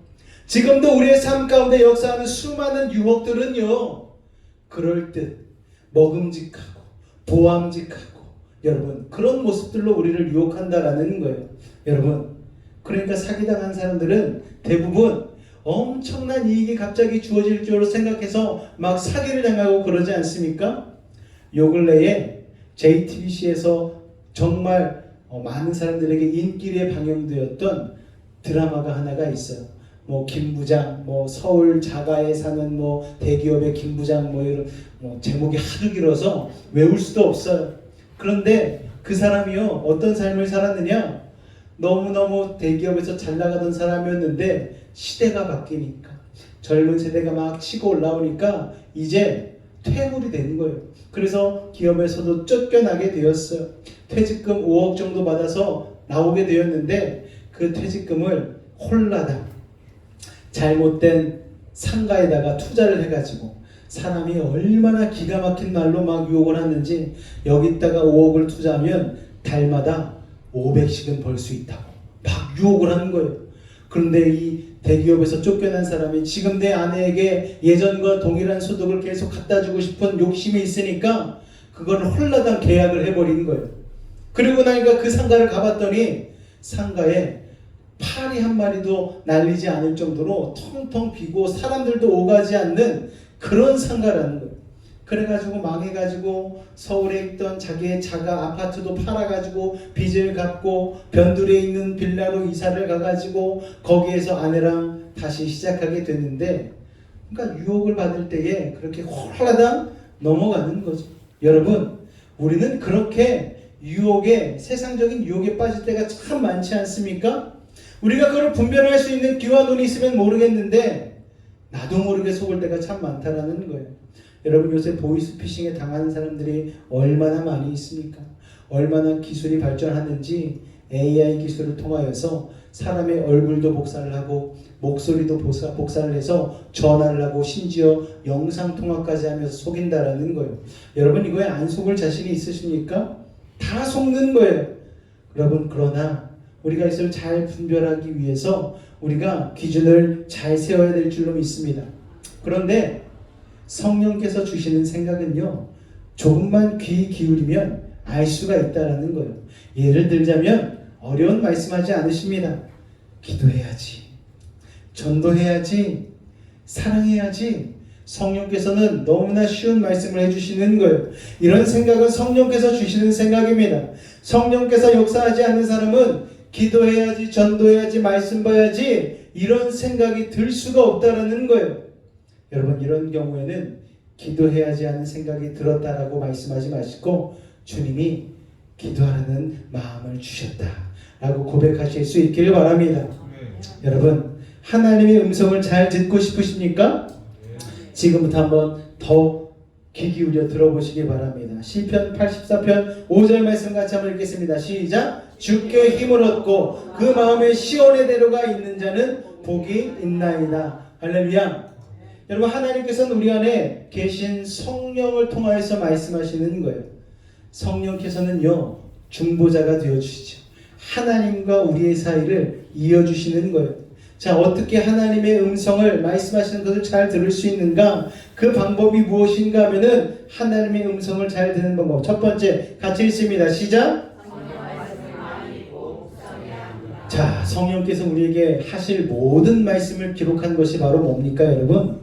지금도 우리의 삶 가운데 역사하는 수많은 유혹들은요, 그럴듯 먹음직하고 보암직하고 여러분 그런 모습들로 우리를 유혹한다라는 거예요. 여러분, 그러니까 사기당한 사람들은 대부분 엄청난 이익이 갑자기 주어질 줄 생각해서 막 사기를 당하고 그러지 않습니까? 요 근래에 JTBC에서 정말 많은 사람들에게 인기에 방영되었던 드라마가 하나가 있어요. 뭐 김부장, 뭐 서울 자가에 사는 뭐 대기업의 김부장, 뭐 이런 제목이 하도 길어서 외울 수도 없어요. 그런데 그 사람이요, 어떤 삶을 살았느냐? 너무너무 대기업에서 잘 나가던 사람이었는데 시대가 바뀌니까 젊은 세대가 막 치고 올라오니까 이제 퇴물이 된 거예요. 그래서 기업에서도 쫓겨나게 되었어요. 퇴직금 5억 정도 받아서 나오게 되었는데 그 퇴직금을 홀라당 잘못된 상가에다가 투자를 해가지고 사람이 얼마나 기가 막힌 말로 막 유혹을 하는지, 여기다가 5억을 투자하면 달마다 500씩은 벌 수 있다고 막 유혹을 하는 거예요. 그런데 이 대기업에서 쫓겨난 사람이 지금 내 아내에게 예전과 동일한 소득을 계속 갖다 주고 싶은 욕심이 있으니까 그걸 홀라당 계약을 해버린 거예요. 그리고 나니까 그 상가를 가봤더니 상가에 파리 한 마리도 날리지 않을 정도로 텅텅 비고 사람들도 오가지 않는 그런 상가라는 거예요. 그래가지고 망해가지고 서울에 있던 자기의 자가 아파트도 팔아가지고 빚을 갚고 변두리에 있는 빌라로 이사를 가가지고 거기에서 아내랑 다시 시작하게 됐는데, 그러니까 유혹을 받을 때에 그렇게 홀라당 넘어가는 거죠. 여러분, 우리는 그렇게 유혹에, 세상적인 유혹에 빠질 때가 참 많지 않습니까? 우리가 그걸 분별할 수 있는 귀와 눈이 있으면 모르겠는데 나도 모르게 속을 때가 참 많다라는 거예요. 여러분, 요새 보이스피싱에 당하는 사람들이 얼마나 많이 있습니까? 얼마나 기술이 발전하는지 AI 기술을 통하여서 사람의 얼굴도 복사를 하고 목소리도 복사를 해서 전화를 하고 심지어 영상통화까지 하면서 속인다라는 거예요. 여러분, 이거에 안 속을 자신이 있으십니까? 다 속는 거예요. 여러분, 그러나 우리가 이것을 잘 분별하기 위해서 우리가 기준을 잘 세워야 될 줄로 믿습니다. 그런데 성령께서 주시는 생각은요, 조금만 귀 기울이면 알 수가 있다라는 거예요. 예를 들자면 어려운 말씀하지 않으십니다. 기도해야지, 전도해야지, 사랑해야지. 성령께서는 너무나 쉬운 말씀을 해주시는 거예요. 이런 생각은 성령께서 주시는 생각입니다. 성령께서 역사하지 않는 사람은 기도해야지, 전도해야지, 말씀 봐야지 이런 생각이 들 수가 없다라는 거예요. 여러분, 이런 경우에는 기도해야지 하는 생각이 들었다라고 말씀하지 마시고 주님이 기도하는 마음을 주셨다라고 고백하실 수 있기를 바랍니다. 여러분, 하나님의 음성을 잘 듣고 싶으십니까? 지금부터 한번 더 귀 기울여 들어보시기 바랍니다. 시편 84편 5절 말씀 같이 한번 읽겠습니다. 시작! 주께 힘을 얻고 그 마음에 시온의 대로가 있는 자는 복이 있나이다. 할렐루야. 여러분, 하나님께서는 우리 안에 계신 성령을 통하여서 말씀하시는 거예요. 성령께서는요, 중보자가 되어주시죠. 하나님과 우리의 사이를 이어주시는 거예요. 자, 어떻게 하나님의 음성을 말씀하시는 것을 잘 들을 수 있는가? 그 방법이 무엇인가 하면은 하나님의 음성을 잘 듣는 방법. 첫 번째, 같이 읽습니다. 시작! 자, 성령께서 우리에게 하실 모든 말씀을 기록한 것이 바로 뭡니까, 여러분?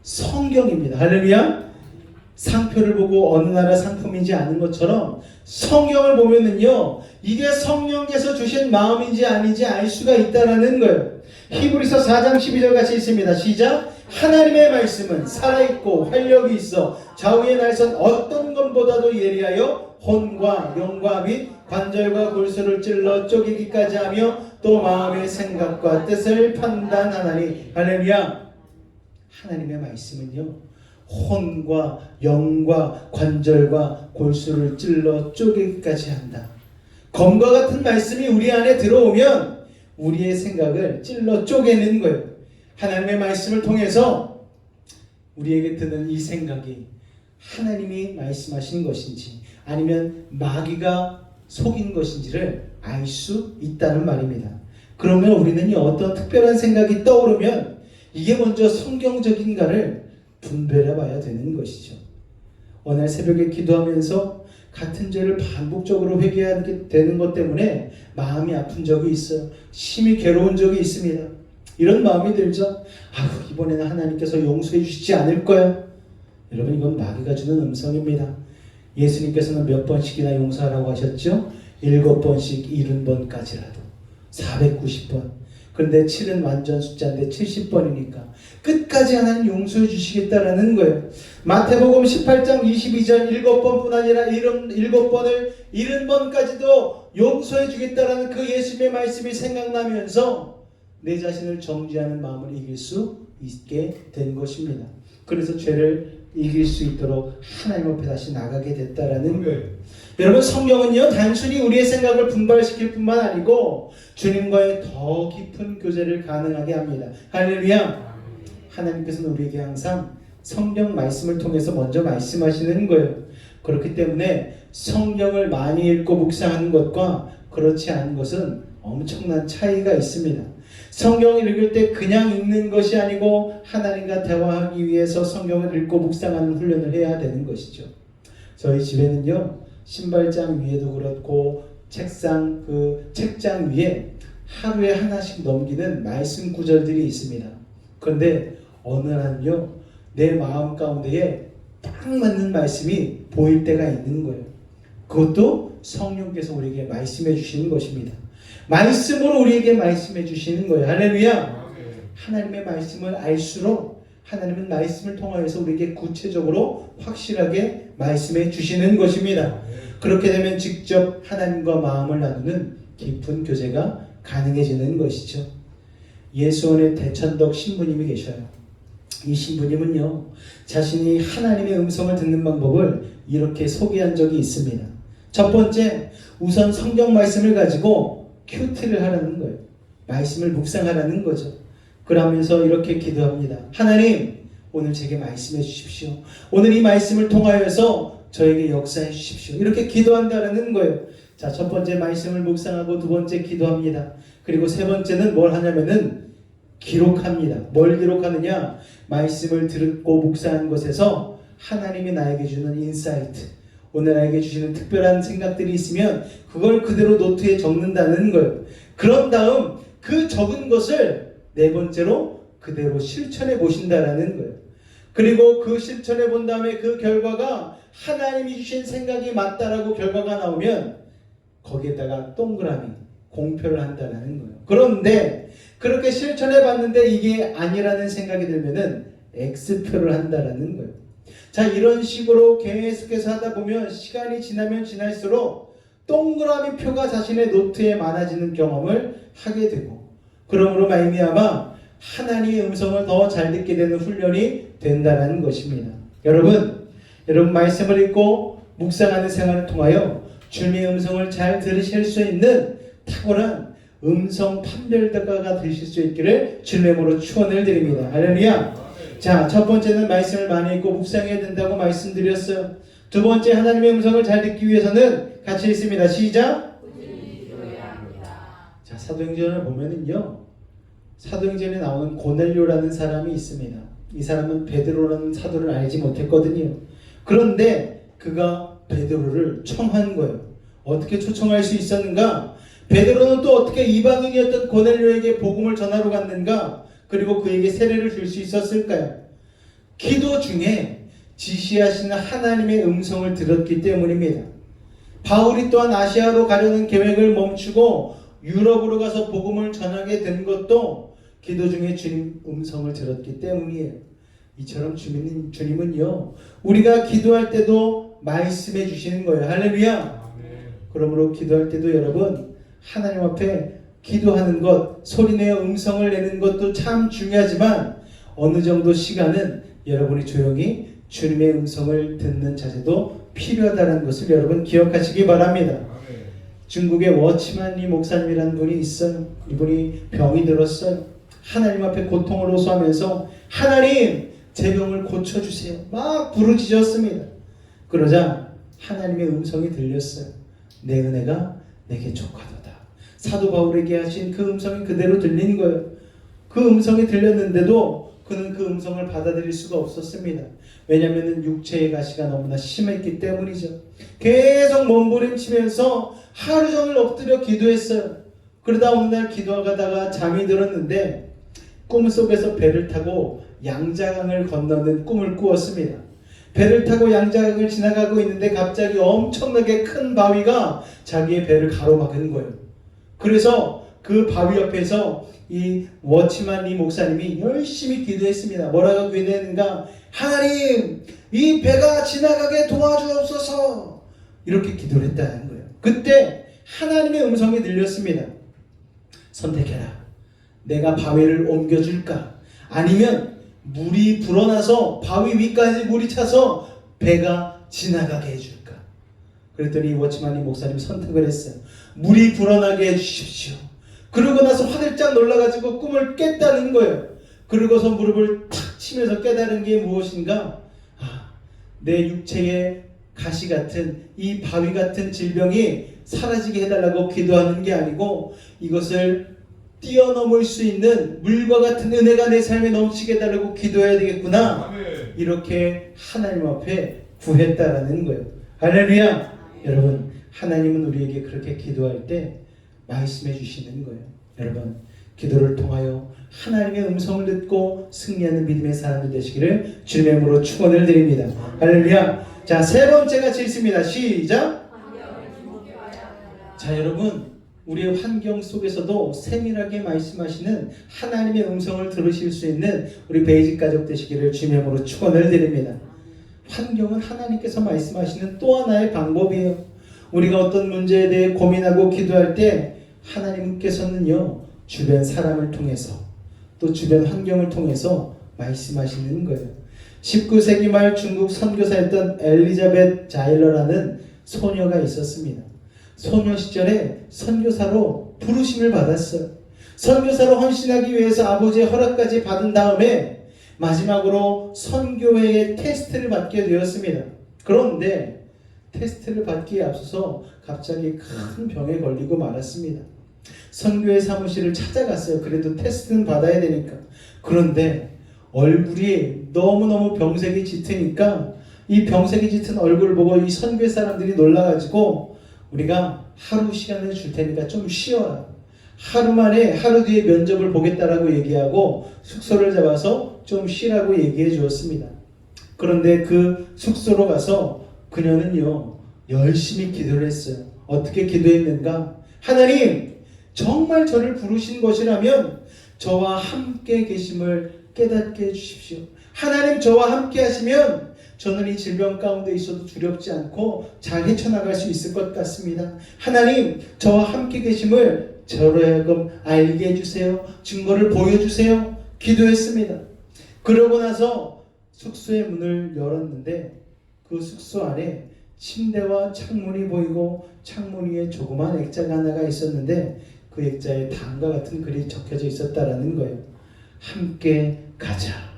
성경입니다. 할렐루야! 상표를 보고 어느 나라 상품인지 아는 것처럼 성경을 보면은요, 이게 성령께서 주신 마음인지 아닌지 알 수가 있다라는 거예요. 히브리서 4장 12절 같이 있습니다. 시작! 하나님의 말씀은 살아있고 활력이 있어 좌우의 날선 어떤 것보다도 예리하여 혼과 영과 및 관절과 골수를 찔러 쪼개기까지 하며 또 마음의 생각과 뜻을 판단하나니. 할렐루야! 하나님의 말씀은요, 혼과 영과 관절과 골수를 찔러 쪼개기까지 한다. 검과 같은 말씀이 우리 안에 들어오면 우리의 생각을 찔러 쪼개는 거예요. 하나님의 말씀을 통해서 우리에게 드는 이 생각이 하나님이 말씀하신 것인지 아니면 마귀가 속인 것인지를 알 수 있다는 말입니다. 그러면 우리는요, 어떤 특별한 생각이 떠오르면 이게 먼저 성경적인가를 분별해 봐야 되는 것이죠. 어느 날 새벽에 기도하면서 같은 죄를 반복적으로 회개하게 되는 것 때문에 마음이 아픈 적이 있어요. 심히 괴로운 적이 있습니다. 이런 마음이 들죠. 이번에는 하나님께서 용서해 주시지 않을 거야. 여러분, 이건 마귀가 주는 음성입니다. 예수님께서는 몇 번씩이나 용서하라고 하셨죠? 7번씩 70번까지라도 490번. 그런데 7은 완전 숫자인데 70번이니까 끝까지 하나님 용서해 주시겠다라는 거예요. 마태복음 18장 22절 7번뿐 아니라 7번을 70번까지도 용서해 주겠다라는 그 예수님의 말씀이 생각나면서 내 자신을 정죄하는 마음을 이길 수 있게 된 것입니다. 그래서 죄를 이길 수 있도록 하나님 앞에 다시 나가게 됐다라는 거예요. 여러분, 성경은요, 단순히 우리의 생각을 분발시킬 뿐만 아니고 주님과의 더 깊은 교제를 가능하게 합니다. 할렐루야! 하나님께서는 우리에게 항상 성경 말씀을 통해서 먼저 말씀하시는 거예요. 그렇기 때문에 성경을 많이 읽고 묵상하는 것과 그렇지 않은 것은 엄청난 차이가 있습니다. 성경을 읽을 때 그냥 읽는 것이 아니고 하나님과 대화하기 위해서 성경을 읽고 묵상하는 훈련을 해야 되는 것이죠. 저희 집에는요, 신발장 위에도 그렇고 책장 위에 하루에 하나씩 넘기는 말씀 구절들이 있습니다. 그런데 어느 날은요, 내 마음 가운데에 딱 맞는 말씀이 보일 때가 있는 거예요. 그것도 성령께서 우리에게 말씀해 주시는 것입니다. 말씀으로 우리에게 말씀해 주시는 거예요. 할렐루야! 하나님의 말씀을 알수록 하나님은 말씀을 통하여서 우리에게 구체적으로 확실하게 말씀해 주시는 것입니다. 그렇게 되면 직접 하나님과 마음을 나누는 깊은 교제가 가능해지는 것이죠. 예수원의 대천덕 신부님이 계셔요. 이 신부님은요, 자신이 하나님의 음성을 듣는 방법을 이렇게 소개한 적이 있습니다. 첫 번째, 우선 성경 말씀을 가지고 큐티를 하라는 거예요. 말씀을 묵상하라는 거죠. 그러면서 이렇게 기도합니다. 하나님, 오늘 제게 말씀해 주십시오. 오늘 이 말씀을 통하여서 저에게 역사해 주십시오. 이렇게 기도한다는 거예요. 자, 첫 번째 말씀을 묵상하고 두 번째 기도합니다. 그리고 세 번째는 뭘 하냐면은 기록합니다. 뭘 기록하느냐? 말씀을 듣고 묵상한 것에서 하나님이 나에게 주는 인사이트, 오늘 나에게 주시는 특별한 생각들이 있으면 그걸 그대로 노트에 적는다는 거예요. 그런 다음 그 적은 것을 네 번째로 그대로 실천해 보신다라는 거예요. 그리고 그 실천해 본 다음에 그 결과가 하나님이 주신 생각이 맞다라고 결과가 나오면 거기에다가 동그라미 공표를 한다는 거예요. 그런데 그렇게 실천해 봤는데 이게 아니라는 생각이 들면은 X표를 한다라는 거예요. 자, 이런 식으로 계속해서 하다 보면 시간이 지나면 지날수록 동그라미 표가 자신의 노트에 많아지는 경험을 하게 되고, 그러므로 말미암아 하나님의 음성을 더 잘 듣게 되는 훈련이 된다는 것입니다. 여러분 말씀을 읽고 묵상하는 생활을 통하여 주님의 음성을 잘 들으실 수 있는 탁월한 음성 판별가가 되실 수 있기를 주님의 이름으로 축원을 드립니다. 할렐루야. 자, 첫 번째는 말씀을 많이 읽고 묵상해야 된다고 말씀드렸어요. 두 번째, 하나님의 음성을 잘 듣기 위해서는 같이 읽습니다. 시작. 자, 사도행전을 보면은요, 사도행전에 나오는 고넬료라는 사람이 있습니다. 이 사람은 베드로라는 사도를 알지 못했거든요. 그런데 그가 베드로를 청한 거예요. 어떻게 초청할 수 있었는가? 베드로는 또 어떻게 이방인이었던 고넬료에게 복음을 전하러 갔는가? 그리고 그에게 세례를 줄 수 있었을까요? 기도 중에 지시하시는 하나님의 음성을 들었기 때문입니다. 바울이 또한 아시아로 가려는 계획을 멈추고 유럽으로 가서 복음을 전하게 된 것도 기도 중에 주님 음성을 들었기 때문이에요. 이처럼 주님은요, 우리가 기도할 때도 말씀해 주시는 거예요. 할렐루야. 그러므로 기도할 때도 여러분, 하나님 앞에 기도하는 것, 소리내어 음성을 내는 것도 참 중요하지만 어느 정도 시간은 여러분이 조용히 주님의 음성을 듣는 자세도 필요하다는 것을 여러분 기억하시기 바랍니다. 중국의 워치만리 목사님이라는 분이 있어요. 이분이 병이 들었어요. 하나님 앞에 고통을 호소하면서 하나님, 제 병을 고쳐주세요. 막 부르짖었습니다. 그러자 하나님의 음성이 들렸어요. 내 은혜가 내게 족하도다. 사도 바울에게 하신 그 음성이 그대로 들린 거예요. 그 음성이 들렸는데도 그는 그 음성을 받아들일 수가 없었습니다. 왜냐하면 육체의 가시가 너무나 심했기 때문이죠. 계속 몸부림치면서 하루 종일 엎드려 기도했어요. 그러다 어느 날 기도하다가 잠이 들었는데 꿈속에서 배를 타고 양자강을 건너는 꿈을 꾸었습니다. 배를 타고 양자강을 지나가고 있는데 갑자기 엄청나게 큰 바위가 자기의 배를 가로막은 거예요. 그래서 그 바위 옆에서 이 워치만 이 목사님이 열심히 기도했습니다. 뭐라고 기도했는가? 하나님, 이 배가 지나가게 도와주옵소서. 이렇게 기도를 했다는 거예요. 그때 하나님의 음성이 들렸습니다. 선택해라. 내가 바위를 옮겨줄까? 아니면 물이 불어나서 바위 위까지 물이 차서 배가 지나가게 해줄까? 그랬더니 워치만이 목사님이 선택을 했어요. 물이 불어나게 해주십시오. 그러고 나서 화들짝 놀라가지고 꿈을 깼다는 거예요. 그러고서 무릎을 탁 치면서 깨달은 게 무엇인가? 내 육체의 가시 같은 이 바위 같은 질병이 사라지게 해달라고 기도하는 게 아니고 이것을 뛰어넘을 수 있는 물과 같은 은혜가 내 삶에 넘치게 해달라고 기도해야 되겠구나. 이렇게 하나님 앞에 구했다라는 거예요. 할렐루야. 여러분, 하나님은 우리에게 그렇게 기도할 때 말씀해 주시는 거예요. 여러분, 기도를 통하여 하나님의 음성을 듣고 승리하는 믿음의 사람들 되시기를 주님의 이름으로 축원을 드립니다. 할렐루야. 자, 세 번째 같이 읽습니다. 시작. 자, 여러분, 우리의 환경 속에서도 세밀하게 말씀하시는 하나님의 음성을 들으실 수 있는 우리 베이직 가족 되시기를 주님의 이름으로 축원을 드립니다. 환경은 하나님께서 말씀하시는 또 하나의 방법이에요. 우리가 어떤 문제에 대해 고민하고 기도할 때 하나님께서는요, 주변 사람을 통해서 또 주변 환경을 통해서 말씀하시는 거예요. 19세기 말 중국 선교사였던 엘리자벳 자일러라는 소녀가 있었습니다. 소녀 시절에 선교사로 부르심을 받았어요. 선교사로 헌신하기 위해서 아버지의 허락까지 받은 다음에 마지막으로 선교회의 테스트를 받게 되었습니다. 그런데 테스트를 받기에 앞서서 갑자기 큰 병에 걸리고 말았습니다. 선교회 사무실을 찾아갔어요. 그래도 테스트는 받아야 되니까. 그런데 얼굴이 너무너무 병색이 짙으니까 이 병색이 짙은 얼굴을 보고 이 선교회 사람들이 놀라가지고 우리가 하루 시간을 줄 테니까 좀 쉬어라. 하루 만에 하루 뒤에 면접을 보겠다라고 얘기하고 숙소를 잡아서 좀 쉬라고 얘기해 주었습니다. 그런데 그 숙소로 가서 그녀는요 열심히 기도를 했어요. 어떻게 기도했는가? 하나님, 정말 저를 부르신 것이라면 저와 함께 계심을 깨닫게 해주십시오. 하나님, 저와 함께 하시면 저는 이 질병 가운데 있어도 두렵지 않고 잘 헤쳐나갈 수 있을 것 같습니다. 하나님, 저와 함께 계심을 저로 하여금 알게 해주세요. 증거를 보여주세요. 기도했습니다. 그러고 나서 숙소의 문을 열었는데 그 숙소 안에 침대와 창문이 보이고 창문 위에 조그만 액자가 하나가 있었는데 그 액자에 다음과 같은 글이 적혀져 있었다라는 거예요. 함께 가자.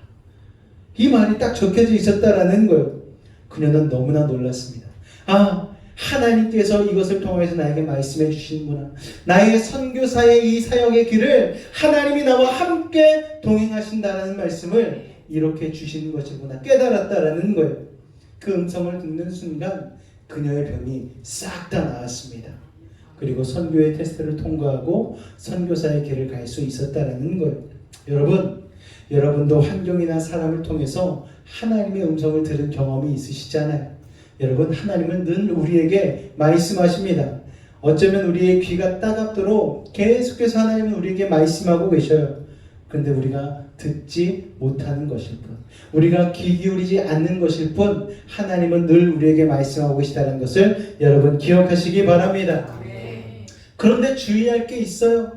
이 말이 딱 적혀져 있었다라는 거예요. 그녀는 너무나 놀랐습니다. 하나님께서 이것을 통해서 나에게 말씀해 주시는구나. 나의 선교사의 이 사역의 길을 하나님이 나와 함께 동행하신다는 말씀을 이렇게 주시는 것이구나 깨달았다라는 거예요. 그 음성을 듣는 순간 그녀의 병이 싹 다 나았습니다. 그리고 선교의 테스트를 통과하고 선교사의 길을 갈 수 있었다라는 거예요. 여러분도 환경이나 사람을 통해서 하나님의 음성을 들은 경험이 있으시잖아요. 여러분, 하나님은 늘 우리에게 말씀하십니다. 어쩌면 우리의 귀가 따갑도록 계속해서 하나님은 우리에게 말씀하고 계셔요. 그런데 우리가 듣지 못하는 것일 뿐, 우리가 귀 기울이지 않는 것일 뿐 하나님은 늘 우리에게 말씀하고 계시다는 것을 여러분 기억하시기 바랍니다. 그런데 주의할 게 있어요.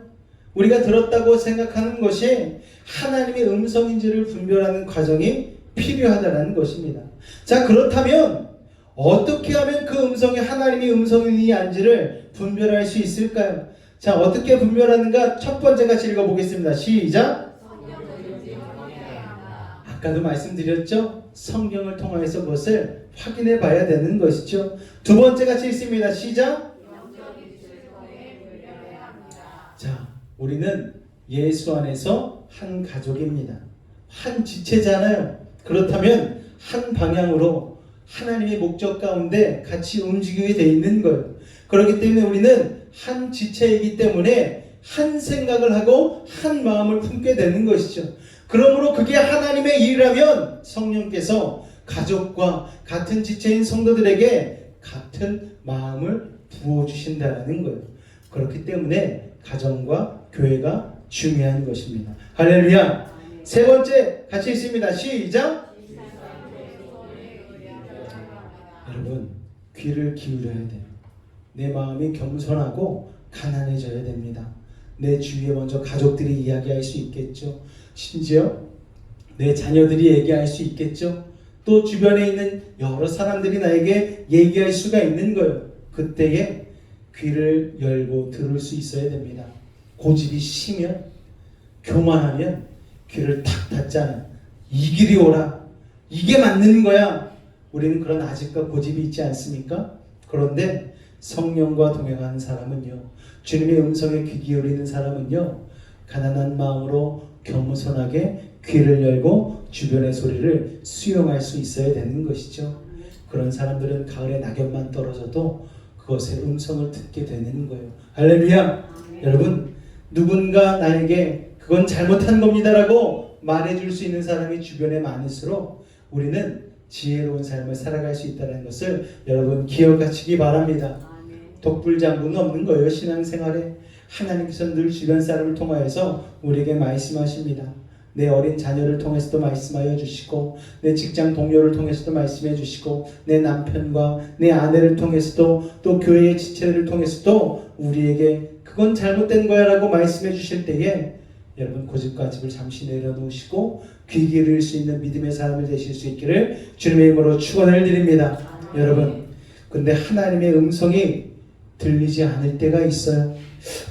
우리가 들었다고 생각하는 것이 하나님의 음성인지를 분별하는 과정이 필요하다는 것입니다. 자, 그렇다면 어떻게 하면 그 음성이 하나님의 음성인지 아닌지를 분별할 수 있을까요? 자, 어떻게 분별하는가? 첫 번째 같이 읽어보겠습니다. 시작! 아까도 말씀드렸죠? 성경을 통해서 그것을 확인해 봐야 되는 것이죠. 두 번째 같이 읽습니다. 시작! 자, 우리는 예수 안에서 한 가족입니다. 한 지체잖아요. 그렇다면 한 방향으로 하나님의 목적 가운데 같이 움직이게 돼 있는 거예요. 그렇기 때문에 우리는 한 지체이기 때문에 한 생각을 하고 한 마음을 품게 되는 것이죠. 그러므로 그게 하나님의 일이라면 성령께서 가족과 같은 지체인 성도들에게 같은 마음을 부어주신다는 거예요. 그렇기 때문에 가정과 교회가 중요한 것입니다. 할렐루야. 세 번째 같이 있습니다. 시작. 여러분, 귀를 기울여야 돼요. 내 마음이 겸손하고 가난해져야 됩니다. 내 주위에 먼저 가족들이 이야기할 수 있겠죠. 심지어 내 자녀들이 얘기할 수 있겠죠. 또 주변에 있는 여러 사람들이 나에게 얘기할 수가 있는 거예요. 그때에 귀를 열고 들을 수 있어야 됩니다. 고집이 심면, 교만하면 귀를 탁 닫잖아요. 이 길이 오라. 이게 맞는 거야. 우리는 그런 아집과 고집이 있지 않습니까? 그런데 성령과 동행하는 사람은요, 주님의 음성에 귀 기울이는 사람은요, 가난한 마음으로 겸손하게 귀를 열고 주변의 소리를 수용할 수 있어야 되는 것이죠. 그런 사람들은 가을에 낙엽만 떨어져도 그것의 음성을 듣게 되는 거예요. 할렐루야. 여러분, 누군가 나에게 그건 잘못한 겁니다라고 말해줄 수 있는 사람이 주변에 많을수록 우리는 지혜로운 삶을 살아갈 수 있다는 것을 여러분 기억하시기 바랍니다. 독불장군은 없는 거예요. 신앙생활에 하나님께서 늘 주변 사람을 통하여서 우리에게 말씀하십니다. 내 어린 자녀를 통해서도 말씀하여 주시고, 내 직장 동료를 통해서도 말씀해 주시고, 내 남편과 내 아내를 통해서도, 또 교회의 지체를 통해서도 우리에게 그건 잘못된 거야 라고 말씀해 주실 때에 여러분 고집과 집을 잠시 내려놓으시고 귀 기울일 수 있는 믿음의 사람을 되실 수 있기를 주님의 이름으로 축원을 드립니다. 여러분, 근데 하나님의 음성이 들리지 않을 때가 있어요.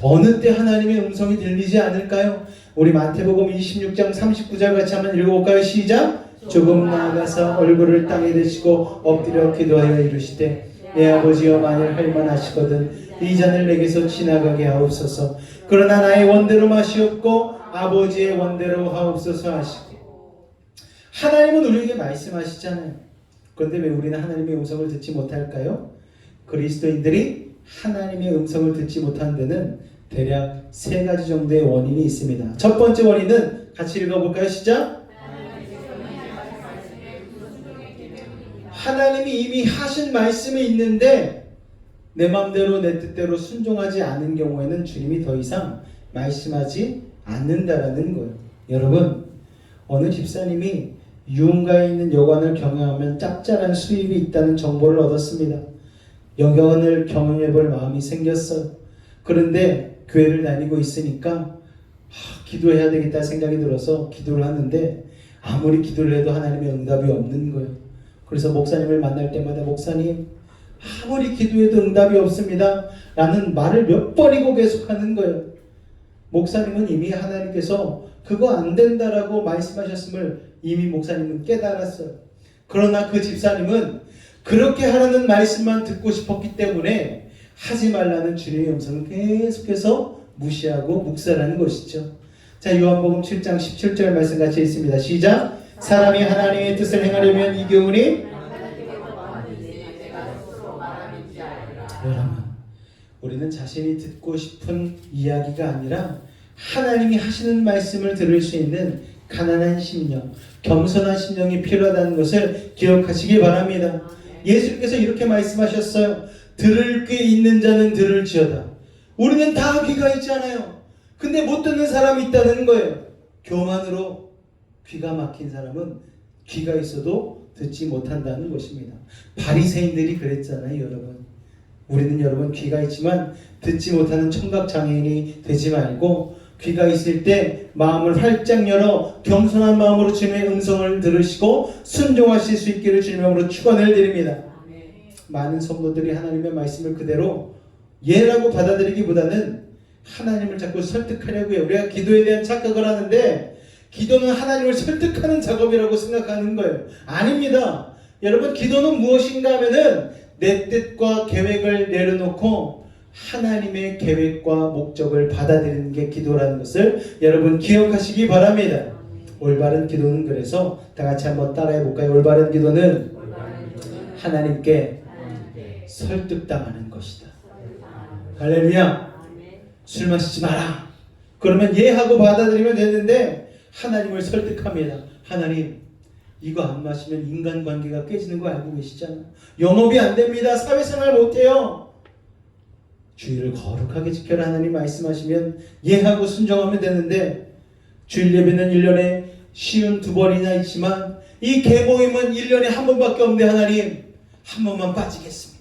어느 때 하나님의 음성이 들리지 않을까요? 우리 마태복음 26장 39절 같이 한번 읽어볼까요? 시작! 조금 나아가서 얼굴을 땅에 대시고 엎드려 기도하여 이르시되 내 아버지여, 만일 할만하시거든 이 잔을 내게서 지나가게 하옵소서. 그러나 나의 원대로 마시옵고 아버지의 원대로 하옵소서 하시고. 하나님은 우리에게 말씀하시잖아요. 그런데 왜 우리는 하나님의 음성을 듣지 못할까요? 그리스도인들이 하나님의 음성을 듣지 못하는 데는 대략 3가지 정도의 원인이 있습니다. 첫 번째 원인은 같이 읽어볼까요? 시작! 하나님이 이미 하신 말씀이 있는데 내 마음대로 내 뜻대로 순종하지 않은 경우에는 주님이 더 이상 말씀하지 않는다라는 거예요. 여러분, 어느 집사님이 유흥가에 있는 여관을 경영하면 짭짤한 수입이 있다는 정보를 얻었습니다. 여관을 경영해 볼 마음이 생겼어요. 그런데 교회를 다니고 있으니까 기도해야 되겠다 생각이 들어서 기도를 하는데 아무리 기도를 해도 하나님의 응답이 없는 거예요. 그래서 목사님을 만날 때마다 목사님 아무리 기도해도 응답이 없습니다 라는 말을 몇 번이고 계속하는 거예요. 목사님은 이미 하나님께서 그거 안 된다라고 말씀하셨음을 이미 목사님은 깨달았어요. 그러나 그 집사님은 그렇게 하라는 말씀만 듣고 싶었기 때문에 하지 말라는 주님의 음성을 계속해서 무시하고 묵살하는 것이죠. 자, 요한복음 7장 17절 말씀 같이 있습니다. 시작! 사람이 하나님의 뜻을 행하려면 이 교훈이 여러분, 우리는 자신이 듣고 싶은 이야기가 아니라 하나님이 하시는 말씀을 들을 수 있는 가난한 심령, 겸손한 심령이 필요하다는 것을 기억하시기 바랍니다. 예수님께서 이렇게 말씀하셨어요. 들을 귀 있는 자는 들을지어다. 우리는 다 귀가 있잖아요. 근데 못 듣는 사람이 있다는 거예요. 교만으로 귀가 막힌 사람은 귀가 있어도 듣지 못한다는 것입니다. 바리새인들이 그랬잖아요, 여러분. 우리는 여러분 귀가 있지만 듣지 못하는 청각장애인이 되지 말고 귀가 있을 때 마음을 활짝 열어 겸손한 마음으로 주님의 음성을 들으시고 순종하실 수 있기를 주님으로 축원을 드립니다. 많은 성도들이 하나님의 말씀을 그대로 예라고 받아들이기보다는 하나님을 자꾸 설득하려고 해요. 우리가 기도에 대한 착각을 하는데 기도는 하나님을 설득하는 작업이라고 생각하는 거예요. 아닙니다. 여러분, 기도는 무엇인가 하면은 내 뜻과 계획을 내려놓고 하나님의 계획과 목적을 받아들이는 게 기도라는 것을 여러분 기억하시기 바랍니다. 올바른 기도는 그래서 다 같이 한번 따라해 볼까요? 올바른 기도는 하나님께 설득당하는 것이다. 할렐루야. 술 마시지 마라. 그러면 예 하고 받아들이면 되는데 하나님을 설득합니다. 하나님, 이거 안 마시면 인간관계가 깨지는 거 알고 계시잖아요. 영업이 안 됩니다. 사회생활 못해요. 주일을 거룩하게 지켜라 하나님 말씀하시면 예 하고 순종하면 되는데 주일 예배는 1년에 쉬운 2번이나 있지만 이 개모임은 1년에 한 번밖에 없는데 하나님 한 번만 빠지겠습니다.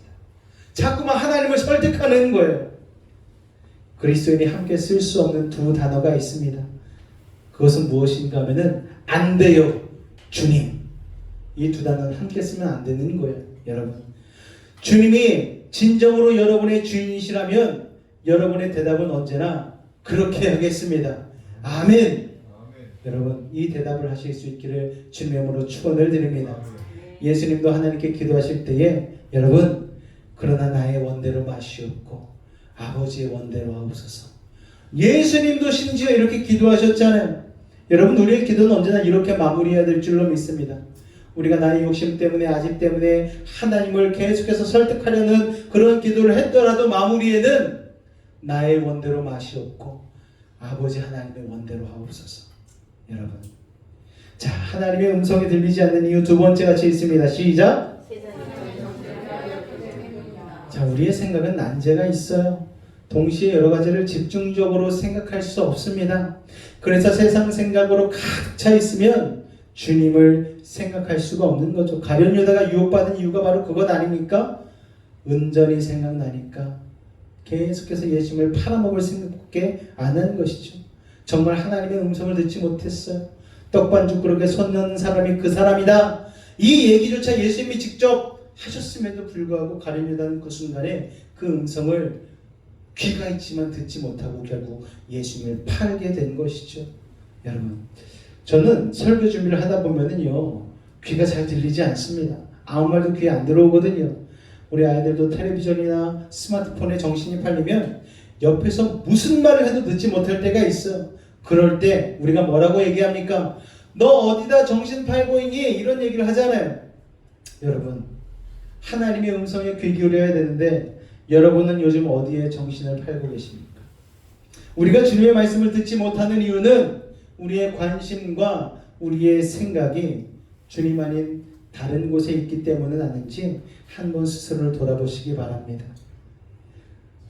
자꾸만 하나님을 설득하는 거예요. 그리스도인이 함께 쓸 수 없는 2 단어가 있습니다. 그것은 무엇인가 하면은 안 돼요, 주님. 이 2 단어는 함께 쓰면 안 되는 거예요, 여러분. 주님이 진정으로 여러분의 주인이시라면 여러분의 대답은 언제나 그렇게 하겠습니다. 아멘. 여러분, 이 대답을 하실 수 있기를 주님의 이름으로 축원을 드립니다. 예수님도 하나님께 기도하실 때에 여러분, 그러나 나의 원대로 마시옵고 아버지의 원대로 하옵소서. 예수님도 심지어 이렇게 기도하셨잖아요. 여러분, 우리의 기도는 언제나 이렇게 마무리해야 될 줄로 믿습니다. 우리가 나의 욕심 때문에 아집 때문에 하나님을 계속해서 설득하려는 그런 기도를 했더라도 마무리에는 나의 원대로 마시옵고 아버지 하나님의 원대로 하옵소서. 여러분, 자, 하나님의 음성이 들리지 않는 이유 2번째 같이 있습니다. 시작! 자, 우리의 생각은 난제가 있어요. 동시에 여러 가지를 집중적으로 생각할 수 없습니다. 그래서 세상 생각으로 가득 차 있으면 주님을 생각할 수가 없는 거죠. 가룟 유다가 유혹받은 이유가 바로 그것 아닙니까? 은전이 생각나니까 계속해서 예수님을 팔아먹을 생각밖에 안 하는 것이죠. 정말 하나님의 음성을 듣지 못했어요. 떡반죽 그릇에 손 넣는 사람이 그 사람이다. 이 얘기조차 예수님이 직접 하셨음에도 불구하고 가룟 유다는 그 순간에 그 음성을 귀가 있지만 듣지 못하고 결국 예수님을 팔게 된 것이죠. 여러분, 저는 설교 준비를 하다 보면은요, 귀가 잘 들리지 않습니다. 아무 말도 귀에 안 들어오거든요. 우리 아이들도 텔레비전이나 스마트폰에 정신이 팔리면 옆에서 무슨 말을 해도 듣지 못할 때가 있어요. 그럴 때 우리가 뭐라고 얘기합니까? 너 어디다 정신 팔고 있니? 이런 얘기를 하잖아요. 여러분, 하나님의 음성에 귀 기울여야 되는데 여러분은 요즘 어디에 정신을 팔고 계십니까? 우리가 주님의 말씀을 듣지 못하는 이유는 우리의 관심과 우리의 생각이 주님 아닌 다른 곳에 있기 때문은 아닌지 한번 스스로를 돌아보시기 바랍니다.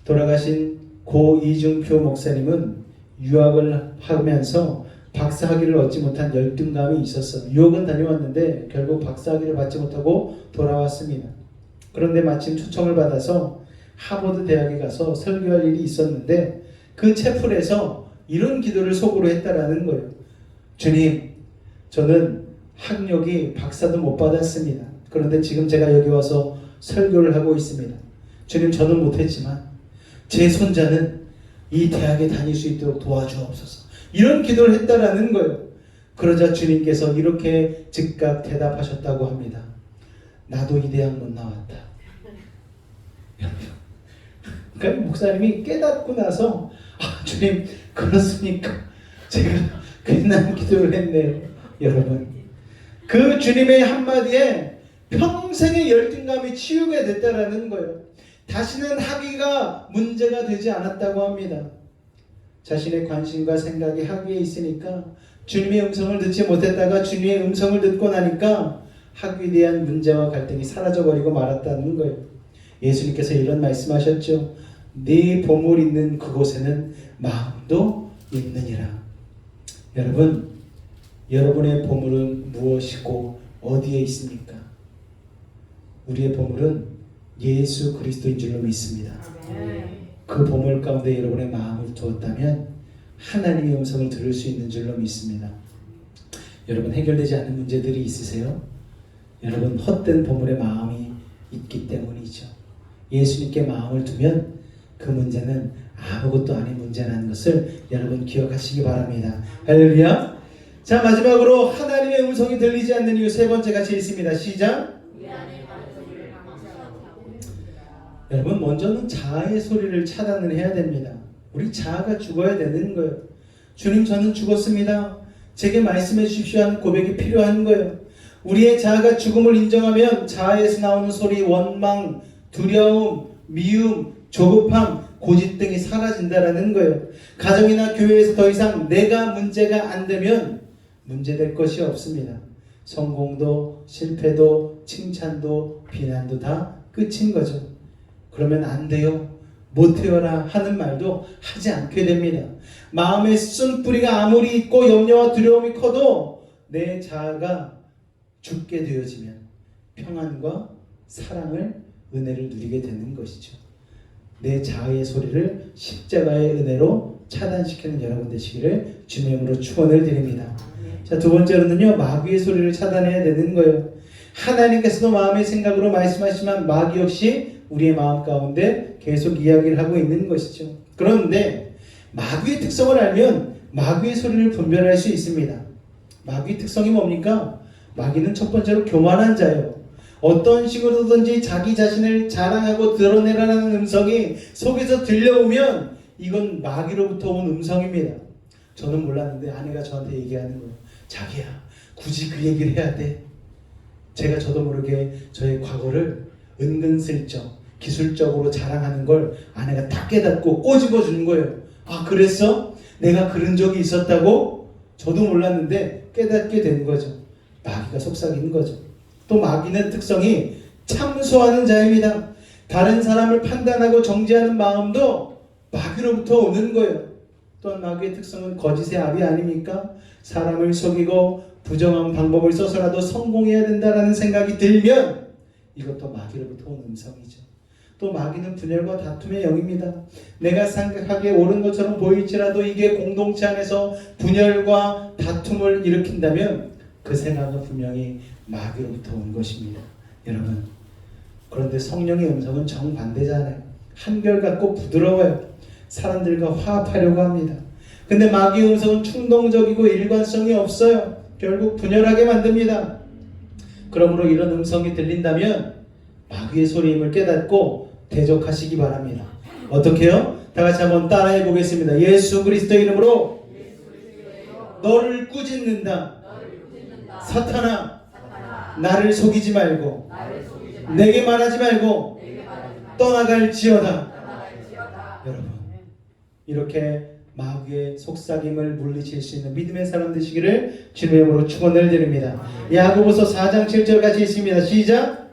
돌아가신 고 이중표 목사님은 유학을 하면서 박사학위를 얻지 못한 열등감이 있었어요. 유학은 다녀왔는데 결국 박사학위를 받지 못하고 돌아왔습니다. 그런데 마침 초청을 받아서 하버드 대학에 가서 설교할 일이 있었는데 그 채플에서 이런 기도를 속으로 했다라는 거예요. 주님, 저는 학력이 박사도 못 받았습니다. 그런데 지금 제가 여기 와서 설교를 하고 있습니다. 주님, 저는 못했지만 제 손자는 이 대학에 다닐 수 있도록 도와주옵소서. 이런 기도를 했다라는 거예요. 그러자 주님께서 이렇게 즉각 대답하셨다고 합니다. 나도 이 대학 못 나왔다. 그러니까 목사님이 깨닫고 나서 주님, 그렇습니까? 제가 괜한 기도를 했네요. 여러분, 그 주님의 한마디에 평생의 열등감이 치유가 됐다라는 거예요. 다시는 학위가 문제가 되지 않았다고 합니다. 자신의 관심과 생각이 학위에 있으니까 주님의 음성을 듣지 못했다가 주님의 음성을 듣고 나니까 학위에 대한 문제와 갈등이 사라져버리고 말았다는 거예요. 예수님께서 이런 말씀하셨죠. 네 보물 있는 그곳에는 마음도 있느니라. 여러분, 여러분의 보물은 무엇이고 어디에 있습니까? 우리의 보물은 예수 그리스도인 줄로 믿습니다. 그 보물 가운데 여러분의 마음을 두었다면 하나님의 음성을 들을 수 있는 줄로 믿습니다. 여러분, 해결되지 않은 문제들이 있으세요? 여러분, 헛된 보물에 마음이 있기 때문이죠. 예수님께 마음을 두면 그 문제는 아무것도 아닌 문제라는 것을 여러분 기억하시기 바랍니다. 할렐루야. 자, 마지막으로 하나님의 음성이 들리지 않는 이유 세 번째 같이 있습니다. 시작. 여러분, 먼저는 자아의 소리를 차단을 해야 됩니다. 우리 자아가 죽어야 되는 거예요. 주님, 저는 죽었습니다. 제게 말씀해 주십시오 하는 고백이 필요한 거예요. 우리의 자아가 죽음을 인정하면 자아에서 나오는 소리, 원망, 두려움, 미움, 조급함, 고집 등이 사라진다라는 거예요. 가정이나 교회에서 더 이상 내가 문제가 안 되면 문제될 것이 없습니다. 성공도 실패도 칭찬도 비난도 다 끝인 거죠. 그러면 안 돼요, 못해요라 하는 말도 하지 않게 됩니다. 마음의 쓴뿌리가 아무리 있고 염려와 두려움이 커도 내 자아가 죽게 되어지면 평안과 사랑을, 은혜를 누리게 되는 것이죠. 내 자아의 소리를 십자가의 은혜로 차단시키는 여러분 되시기를 주님의 이름으로 축원을 드립니다. 자, 두 번째로는요, 마귀의 소리를 차단해야 되는 거예요. 하나님께서도 마음의 생각으로 말씀하시지만 마귀 역시 우리의 마음 가운데 계속 이야기를 하고 있는 것이죠. 그런데 마귀의 특성을 알면 마귀의 소리를 분별할 수 있습니다. 마귀의 특성이 뭡니까? 마귀는 첫 번째로 교만한 자예요. 어떤 식으로든지 자기 자신을 자랑하고 드러내라는 음성이 속에서 들려오면 이건 마귀로부터 온 음성입니다. 저는 몰랐는데 아내가 저한테 얘기하는 거예요. 자기야, 굳이 그 얘기를 해야 돼? 제가 저도 모르게 저의 과거를 은근슬쩍 기술적으로 자랑하는 걸 아내가 다 깨닫고 꼬집어 주는 거예요. 아, 그랬어? 내가 그런 적이 있었다고? 저도 몰랐는데 깨닫게 된 거죠. 마귀가 속삭이는 거죠. 또 마귀는 특성이 참소하는 자입니다. 다른 사람을 판단하고 정죄하는 마음도 마귀로부터 오는 거예요. 또한 마귀의 특성은 거짓의 압이 아닙니까? 사람을 속이고 부정한 방법을 써서라도 성공해야 된다는 생각이 들면 이것도 마귀로부터 온 음성이죠. 또 마귀는 분열과 다툼의 영입니다. 내가 생각하기에 옳은 것처럼 보일지라도 이게 공동체 안에서 분열과 다툼을 일으킨다면 그 생각은 분명히 마귀로부터 온 것입니다. 여러분, 그런데 성령의 음성은 정반대잖아요. 한결같고 부드러워요. 사람들과 화합하려고 합니다. 근데 마귀의 음성은 충동적이고 일관성이 없어요. 결국 분열하게 만듭니다. 그러므로 이런 음성이 들린다면 마귀의 소리임을 깨닫고 대적하시기 바랍니다. 어떻게요? 다 같이 한번 따라해 보겠습니다. 예수 그리스도 이름으로 너를 꾸짖는다. 사탄아, 나를 속이지 말고 내게 말하지 말고 떠나갈지어다. 여러분, 이렇게 마귀의 속삭임을 물리칠 수 있는 믿음의 사람 되시기를 주님의 이름으로 축원을 드립니다. 야고보서 4장 7절 같이 있습니다. 시작.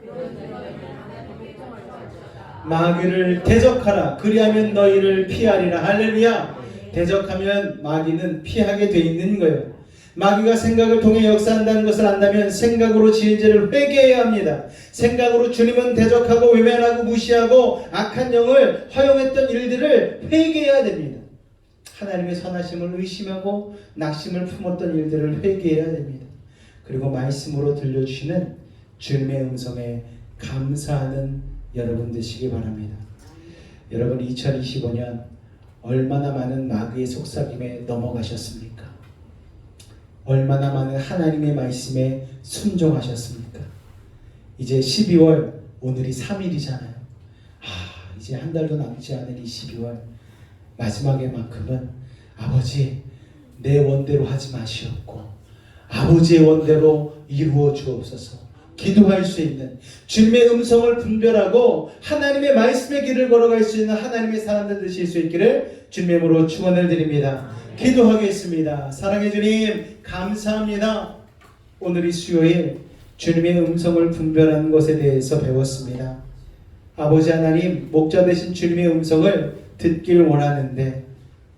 마귀를 대적하라. 그리하면 너희를 피하리라. 할렐루야. 대적하면 마귀는 피하게 돼 있는 거예요. 마귀가 생각을 통해 역사한다는 것을 안다면 생각으로 지은 죄를 회개해야 합니다. 생각으로 주님은 대적하고 외면하고 무시하고 악한 영을 허용했던 일들을 회개해야 됩니다. 하나님의 선하심을 의심하고 낙심을 품었던 일들을 회개해야 됩니다. 그리고 말씀으로 들려주시는 주님의 음성에 감사하는 여러분 되시기 바랍니다. 여러분, 2025년 얼마나 많은 마귀의 속삭임에 넘어가셨습니까? 얼마나 많은 하나님의 말씀에 순종하셨습니까? 이제 12월, 오늘이 3일이잖아요. 이제 한 달도 남지 않은 이 12월 마지막에만큼은 아버지, 내 원대로 하지 마시옵고 아버지의 원대로 이루어 주옵소서. 기도할 수 있는, 주님의 음성을 분별하고 하나님의 말씀의 길을 걸어갈 수 있는 하나님의 사람들 되실 수 있기를 주님의 이름으로 축원을 드립니다. 기도하겠습니다. 사랑의 주님, 감사합니다. 오늘이 수요일, 주님의 음성을 분별하는 것에 대해서 배웠습니다. 아버지 하나님, 목자 되신 주님의 음성을 듣길 원하는데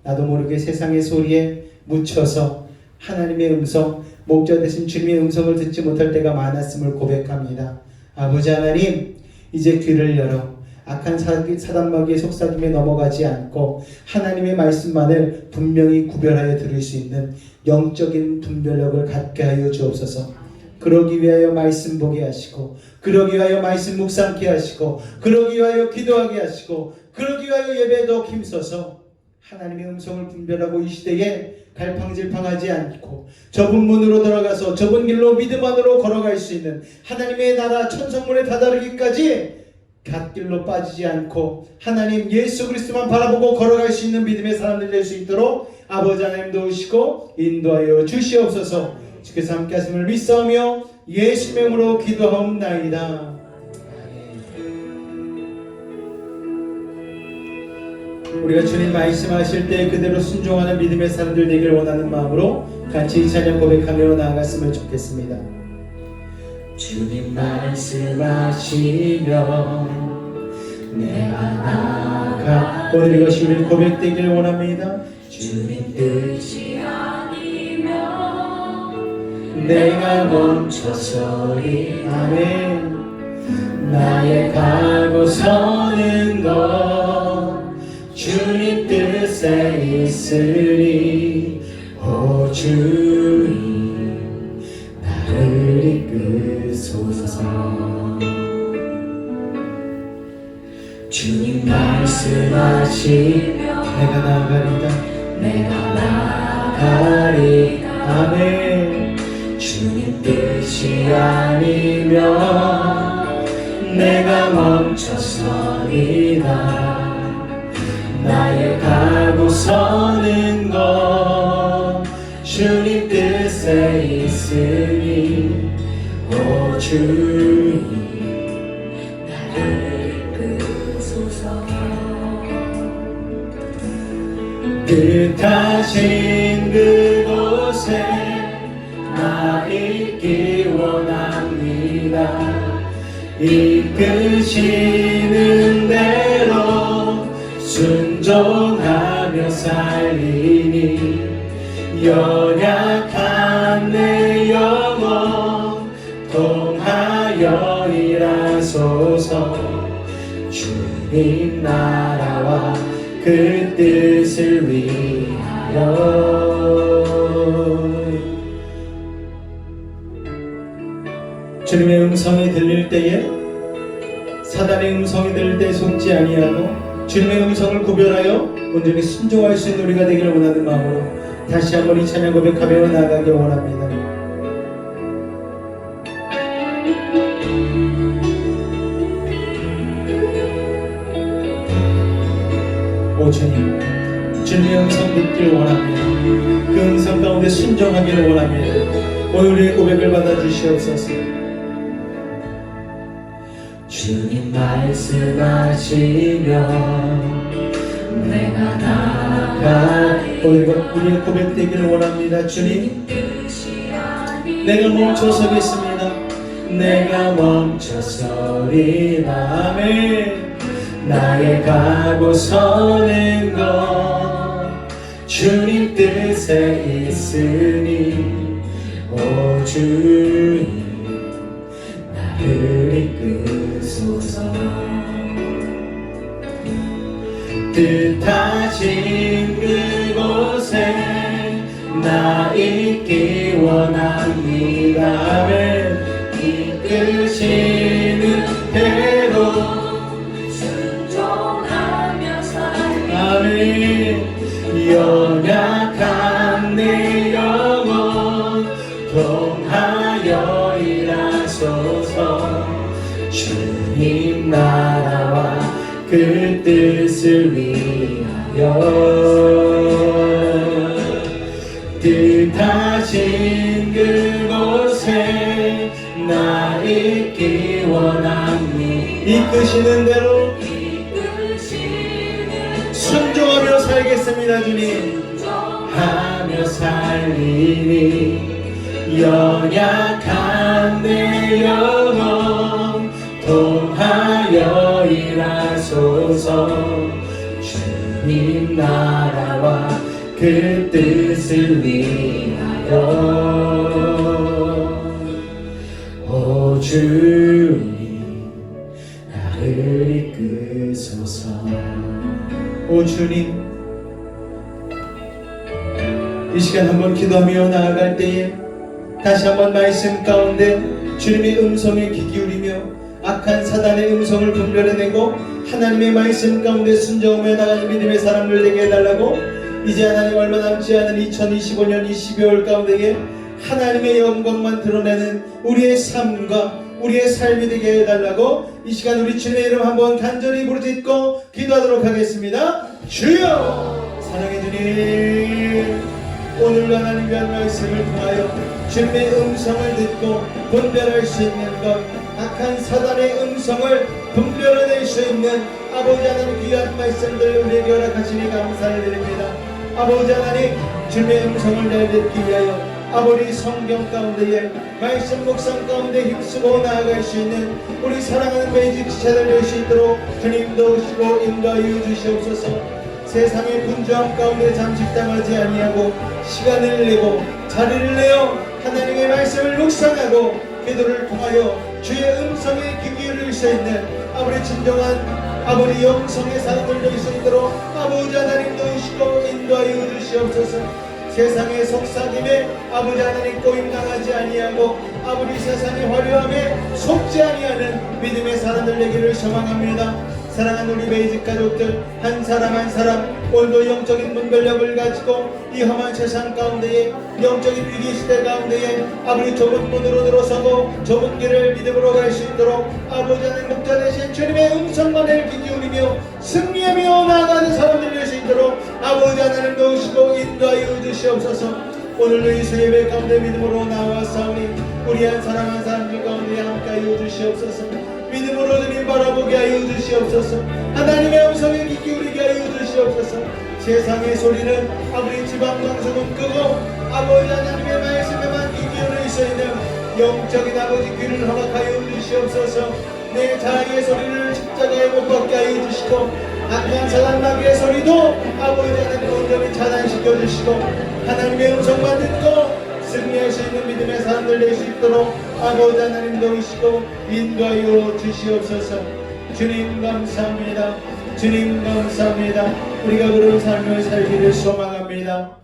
나도 모르게 세상의 소리에 묻혀서 하나님의 음성, 목자 되신 주님의 음성을 듣지 못할 때가 많았음을 고백합니다. 아버지 하나님, 이제 귀를 열어 악한 사단마귀의 속삭임에 넘어가지 않고 하나님의 말씀만을 분명히 구별하여 들을 수 있는 영적인 분별력을 갖게 하여 주옵소서. 그러기 위하여 말씀 보게 하시고, 그러기 위하여 말씀 묵상케 하시고, 그러기 위하여 기도하게 하시고, 그러기 위하여 예배에 더 힘써서 하나님의 음성을 분별하고 이 시대에 갈팡질팡하지 않고 좁은 문으로 들어가서 좁은 길로 믿음 안으로 걸어갈 수 있는 하나님의 나라 천성문에 다다르기까지 갓길로 빠지지 않고 하나님 예수 그리스도만 바라보고 걸어갈 수 있는 믿음의 사람들 될 수 있도록 아버지 하나님 도우시고 인도하여 주시옵소서. 주께서 함께 하심을 믿사오며 예수의 이름으로 기도하옵나이다. 우리가 주님 말씀하실 때 그대로 순종하는 믿음의 사람들 되기를 원하는 마음으로 같이 찬양 고백하며 나아갔으면 좋겠습니다. 주님 말씀하시면 내가 나아가. 오늘 이것이 우리 고백되기를 원합니다. 주님 뜻이 아니면 내가 멈춰서리. 아멘. 나의 가고 서는 것 주님 뜻에 있으니 오 주님 나를 이끄소서. 주님 말씀하시며 내가 나아가리다. 내가 나아가리다. 아멘. 주님 뜻이 아니면 내가 멈춰서리다. 나의 가고 서는 것 주님 뜻에 있으니 오 주님 나를 이끄소서. 뜻하신 그곳에 나 있기 원합니다. 이끄시는 대로 순종하며 살리니 연약한 내 영혼 통하여 일하소서. 주님 나라와 그 뜻을 위하여. 주님의 음성이 들릴 때에, 사단의 음성이 들릴 때 속지 아니하고 주님의 음성을 구별하여 온전히 순종할 수 있는 우리가 되기를 원하는 마음으로 다시 한번 이 찬양 고백하며 나아가기 원합니다. 오 주님, 주님의 음성 듣기를 원합니다. 그 음성 가운데 순종하기를 원합니다. 오늘 우리의 고백을 받아주시옵소서. 주님 말씀하시면 내가 나아가 우리의 고백되기를 원합니다. 주님 내가 멈춰서겠습니다. 내가 멈춰서리라. 아멘. 나의 가고 서는 것 주님 뜻에 있으니 오 주님 나를 이끄소서. 뜻하신 그곳에 나 있기 원합니다. 아멘. 이끄시는 대로 순종하며 살리. 아멘. 연약한 내 영혼 통하여 일하소서. 주님 나라와 그 뜻을 위하여 뜻하신 그곳에 나 있기 원합니다. 이끄시는 대로 순종하며 살겠습니다. 주님 하며 살리니 연약한 내 영혼 통하여 일하소서. 주님 나라와 그 뜻을 위하여 오 주님 나를 이끄소서. 오 주님 이 시간 한번 기도하며 나아갈 때에 다시 한번 말씀 가운데 주님의 음성에 귀 기울이며 악한 사단의 음성을 분별해내고 하나님의 말씀 가운데 순종하며 나가는 믿음의 사람들 되게 해달라고, 이제 하나님 얼마 남지 않은 2025년 이 12월 가운데에 하나님의 영광만 드러내는 우리의 삶과 우리의 삶이 되게 해달라고 이 시간 우리 주님의 이름 한번 간절히 부르짖고 기도하도록 하겠습니다. 주여 사랑해 주님, 오늘도 하나님 위한 말씀을 통하여 주님의 음성을 듣고 분별할 수 있는 것, 악한 사단의 음성을 분별해낼 수 있는 아버지 하나님 귀한 말씀들 우리에게 허락하시니 감사를 드립니다. 아버지 하나님 주님의 음성을 잘 듣기 위하여 아버지 성경 가운데에 말씀 묵상 가운데 힘쓰고 나아갈 수 있는 우리 사랑하는 매직 지체들 될 수 있도록 주님 도우시고 인도하여 주시옵소서. 세상의 분주함 가운데 잠식당하지 아니하고 시간을 내고 자리를 내어 하나님의 말씀을 묵상하고 기도를 통하여 주의 음성에 귀 기울일 수 있는 아버지 진정한 아버지 영성의 사람들 될 수 있도록 아버지 하나님 도우시고 인도하여 주시옵소서. 세상의 속삭임에 아버지 하나님 꼬임당하지 아니하고 아버지 세상의 화려함에 속지 아니하는 믿음의 사람들 되기를 소망합니다. 사랑하는 우리 베이직 가족들 한 사람 한 사람 오늘도 영적인 분별력을 가지고 이 험한 세상 가운데에 영적인 위기 시대 가운데에 아버지 좁은 문으로 들어서고 좁은 길을 믿음으로 갈 수 있도록 아버지 하나님 목자 되신 주님의 음성만을 귀 기울이며 승리하며 나아가는 사람들 될 수 있도록 아버지 하나님 도우시고 인도하여 주시옵소서. 오늘도 이 수예배 가운데 믿음으로 나와사오니 우리 한 사람 한 사람들 가운데 함께하여 주시옵소서. 믿음으로 주님 바라보게 하여 주시옵소서. 하나님의 음성에 귀 기울이게 하여 주시옵소서. 세상의 소리는 아버지 지방방송은 끄고 아버지 하나님의 말씀에만 귀 기울일 수 있는 영적인 아버지 귀를 허락하여 주시옵소서. 내 자아의 소리를 십자가에 못 박게 하여 주시고 악한 사단 마귀의 소리도 아버지 하나님 온전히 차단시켜 주시고 하나님의 음성만 듣고 승리할 수 있는 믿음의 사람들 될 수 있도록 아버지 하나님 도우시고 인도하여 주시옵소서. 주님 감사합니다. 주님 감사합니다. 우리가 그런 삶을 살기를 소망합니다.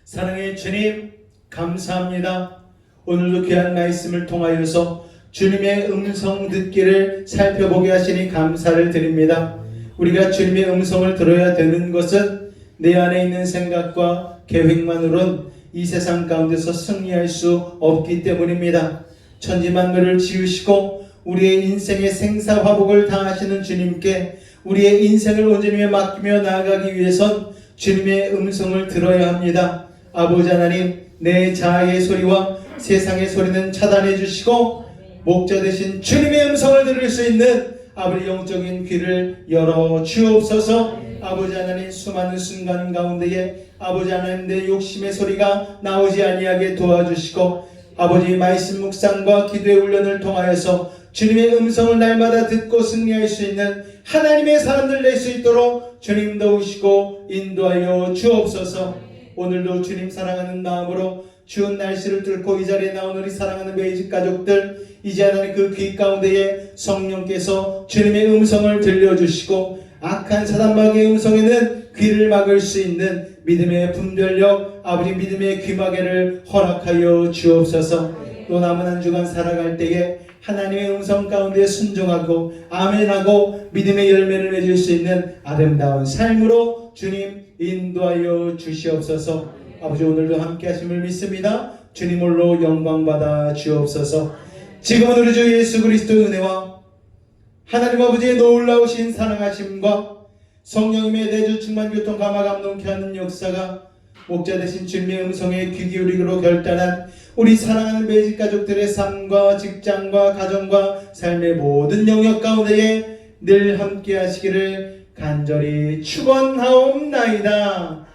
사랑의 주님 감사합니다. 오늘도 귀한 말씀을 통하여서 주님의 음성 듣기를 살펴보게 하시니 감사를 드립니다. 우리가 주님의 음성을 들어야 되는 것은 내 안에 있는 생각과 계획만으론 이 세상 가운데서 승리할 수 없기 때문입니다. 천지만물을 지으시고 우리의 인생의 생사화복을 다하시는 주님께 우리의 인생을 온전히 맡기며 나아가기 위해선 주님의 음성을 들어야 합니다. 아버지 하나님, 내 자아의 소리와 세상의 소리는 차단해 주시고 목자 되신 주님의 음성을 들을 수 있는 아버지 영적인 귀를 열어 주옵소서. 아버지 하나님, 수많은 순간 가운데에 아버지 하나님 내 욕심의 소리가 나오지 아니하게 도와주시고, 아버지 말씀 묵상과 기도의 훈련을 통하여서 주님의 음성을 날마다 듣고 승리할 수 있는 하나님의 사람들 될 수 있도록 주님 도우시고 인도하여 주옵소서. 오늘도 주님 사랑하는 마음으로 추운 날씨를 뚫고 이 자리에 나온 우리 사랑하는 매직 가족들, 이제 하나님 그 귀 가운데에 성령께서 주님의 음성을 들려주시고, 악한 사단마귀의 음성에는 귀를 막을 수 있는 믿음의 분별력, 아버지 믿음의 귀마개를 허락하여 주옵소서. 또 남은 한 주간 살아갈 때에 하나님의 음성 가운데 순종하고 아멘하고 믿음의 열매를 맺을 수 있는 아름다운 삶으로 주님 인도하여 주시옵소서. 아버지, 오늘도 함께 하심을 믿습니다. 주님 홀로 영광 받아 주옵소서. 지금은 우리 주 예수 그리스도의 은혜와 하나님 아버지의 놀라우신 사랑하심과 성령님의 내주 충만 교통 감화 감동케 하는 역사가 목자 되신 주님의 음성에 귀 기울이기로 결단한 우리 사랑하는 매직 가족들의 삶과 직장과 가정과 삶의 모든 영역 가운데에 늘 함께 하시기를 간절히 축원하옵나이다.